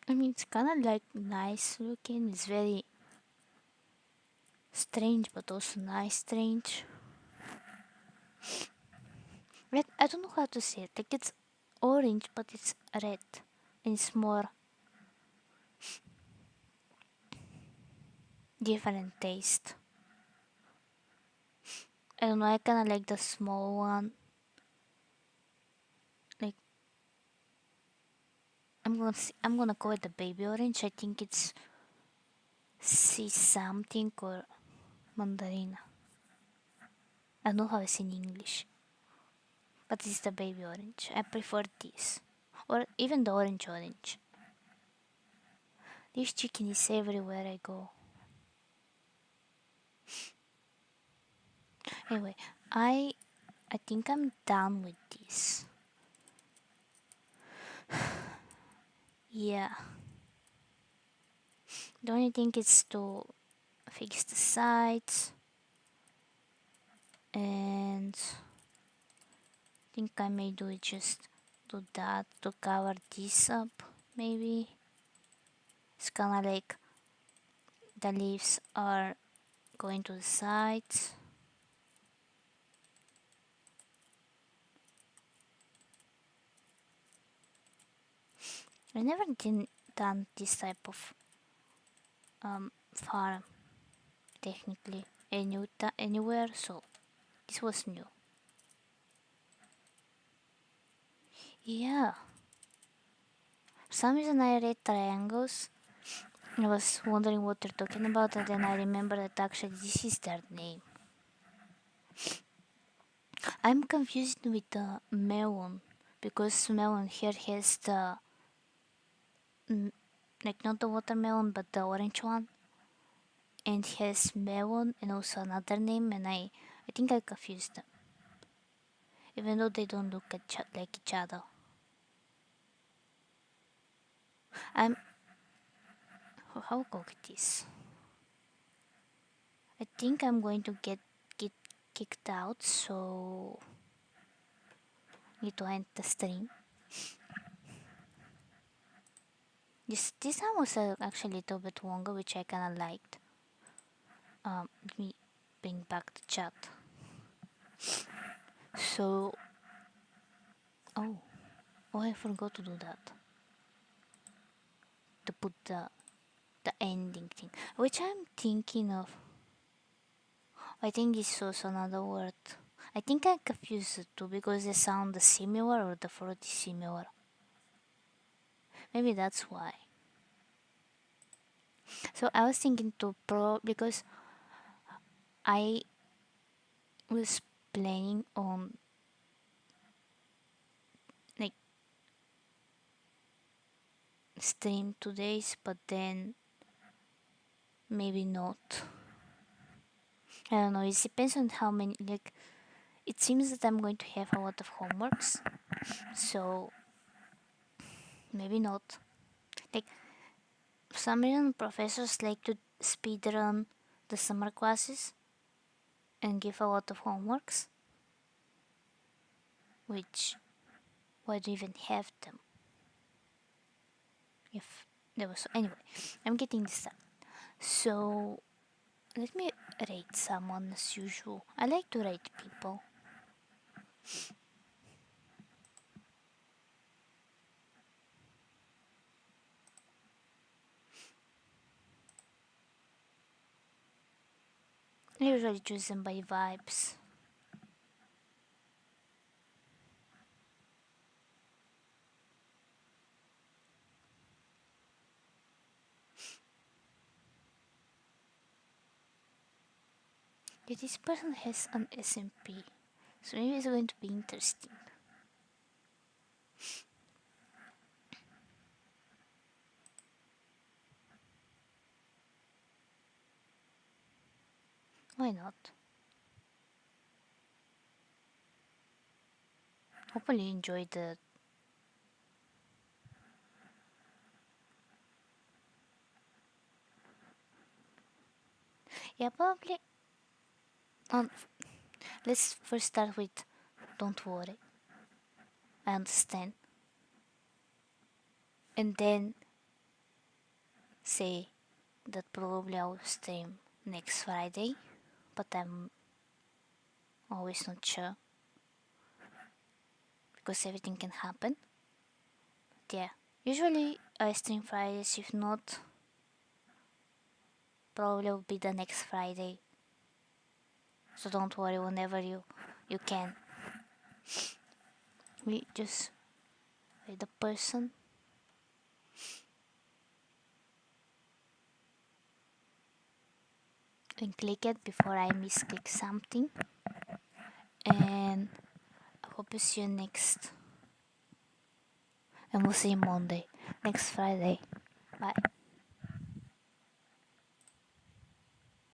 I mean, it's kind of like nice looking. It's very strange, but also nice strange. Red, I don't know how to say it. Like it's orange, but it's red, and it's more different taste. I don't know. I kind of like the small one. Like I'm gonna call it the baby orange. I think it's C something or mandarina. I don't know how it's in English, but it's the baby orange. I prefer this, or even the orange. This chicken is everywhere I go. Anyway, I think I'm done with this. Yeah. The only thing is to fix the sides, and I think I may do it just do that to cover this up, maybe. It's kinda like the leaves are going to the sides. I never done this type of farm technically anywhere, so this was new. Yeah. For some reason I read triangles. I was wondering what they're talking about, and then I remember that actually this is their name. I'm confused with the melon because melon here has the like not the watermelon but the orange one, and has melon and also another name, and I think I confused them, even though they don't look like each other. I'm how cook this? I think I'm going to get kicked out, so need to end the stream. This time was actually a little bit longer, which I kinda liked. Let me bring back the chat. So, oh, I forgot to do that. To put the ending thing, which I'm thinking of. I think this is also another word. I think I confused the two because they sound similar or the fruit is similar. Maybe that's why. So I was thinking to because I was planning on like stream today's, but then maybe not. I don't know. It depends on how many. Like, it seems that I'm going to have a lot of homeworks, so maybe not. Like, for some reason, professors like to speed run the summer classes and give a lot of homeworks, which why do you even have them? If there was anyway. I'm getting this up. So let me rate someone as usual. I like to rate people. I usually choose them by vibes. Yeah, this person has an SMP, so maybe it's going to be interesting. Why not? Hopefully you enjoyed the. Yeah, probably. Um, let's first start with don't worry. I understand. And then say that probably I'll stream next Friday, but I'm always not sure because everything can happen. But yeah, usually I stream Fridays. If not, probably will be the next Friday. So don't worry whenever you can. We just wait the person and click it before I misclick something. And I hope to see you next. And we'll see you Monday, next Friday. Bye.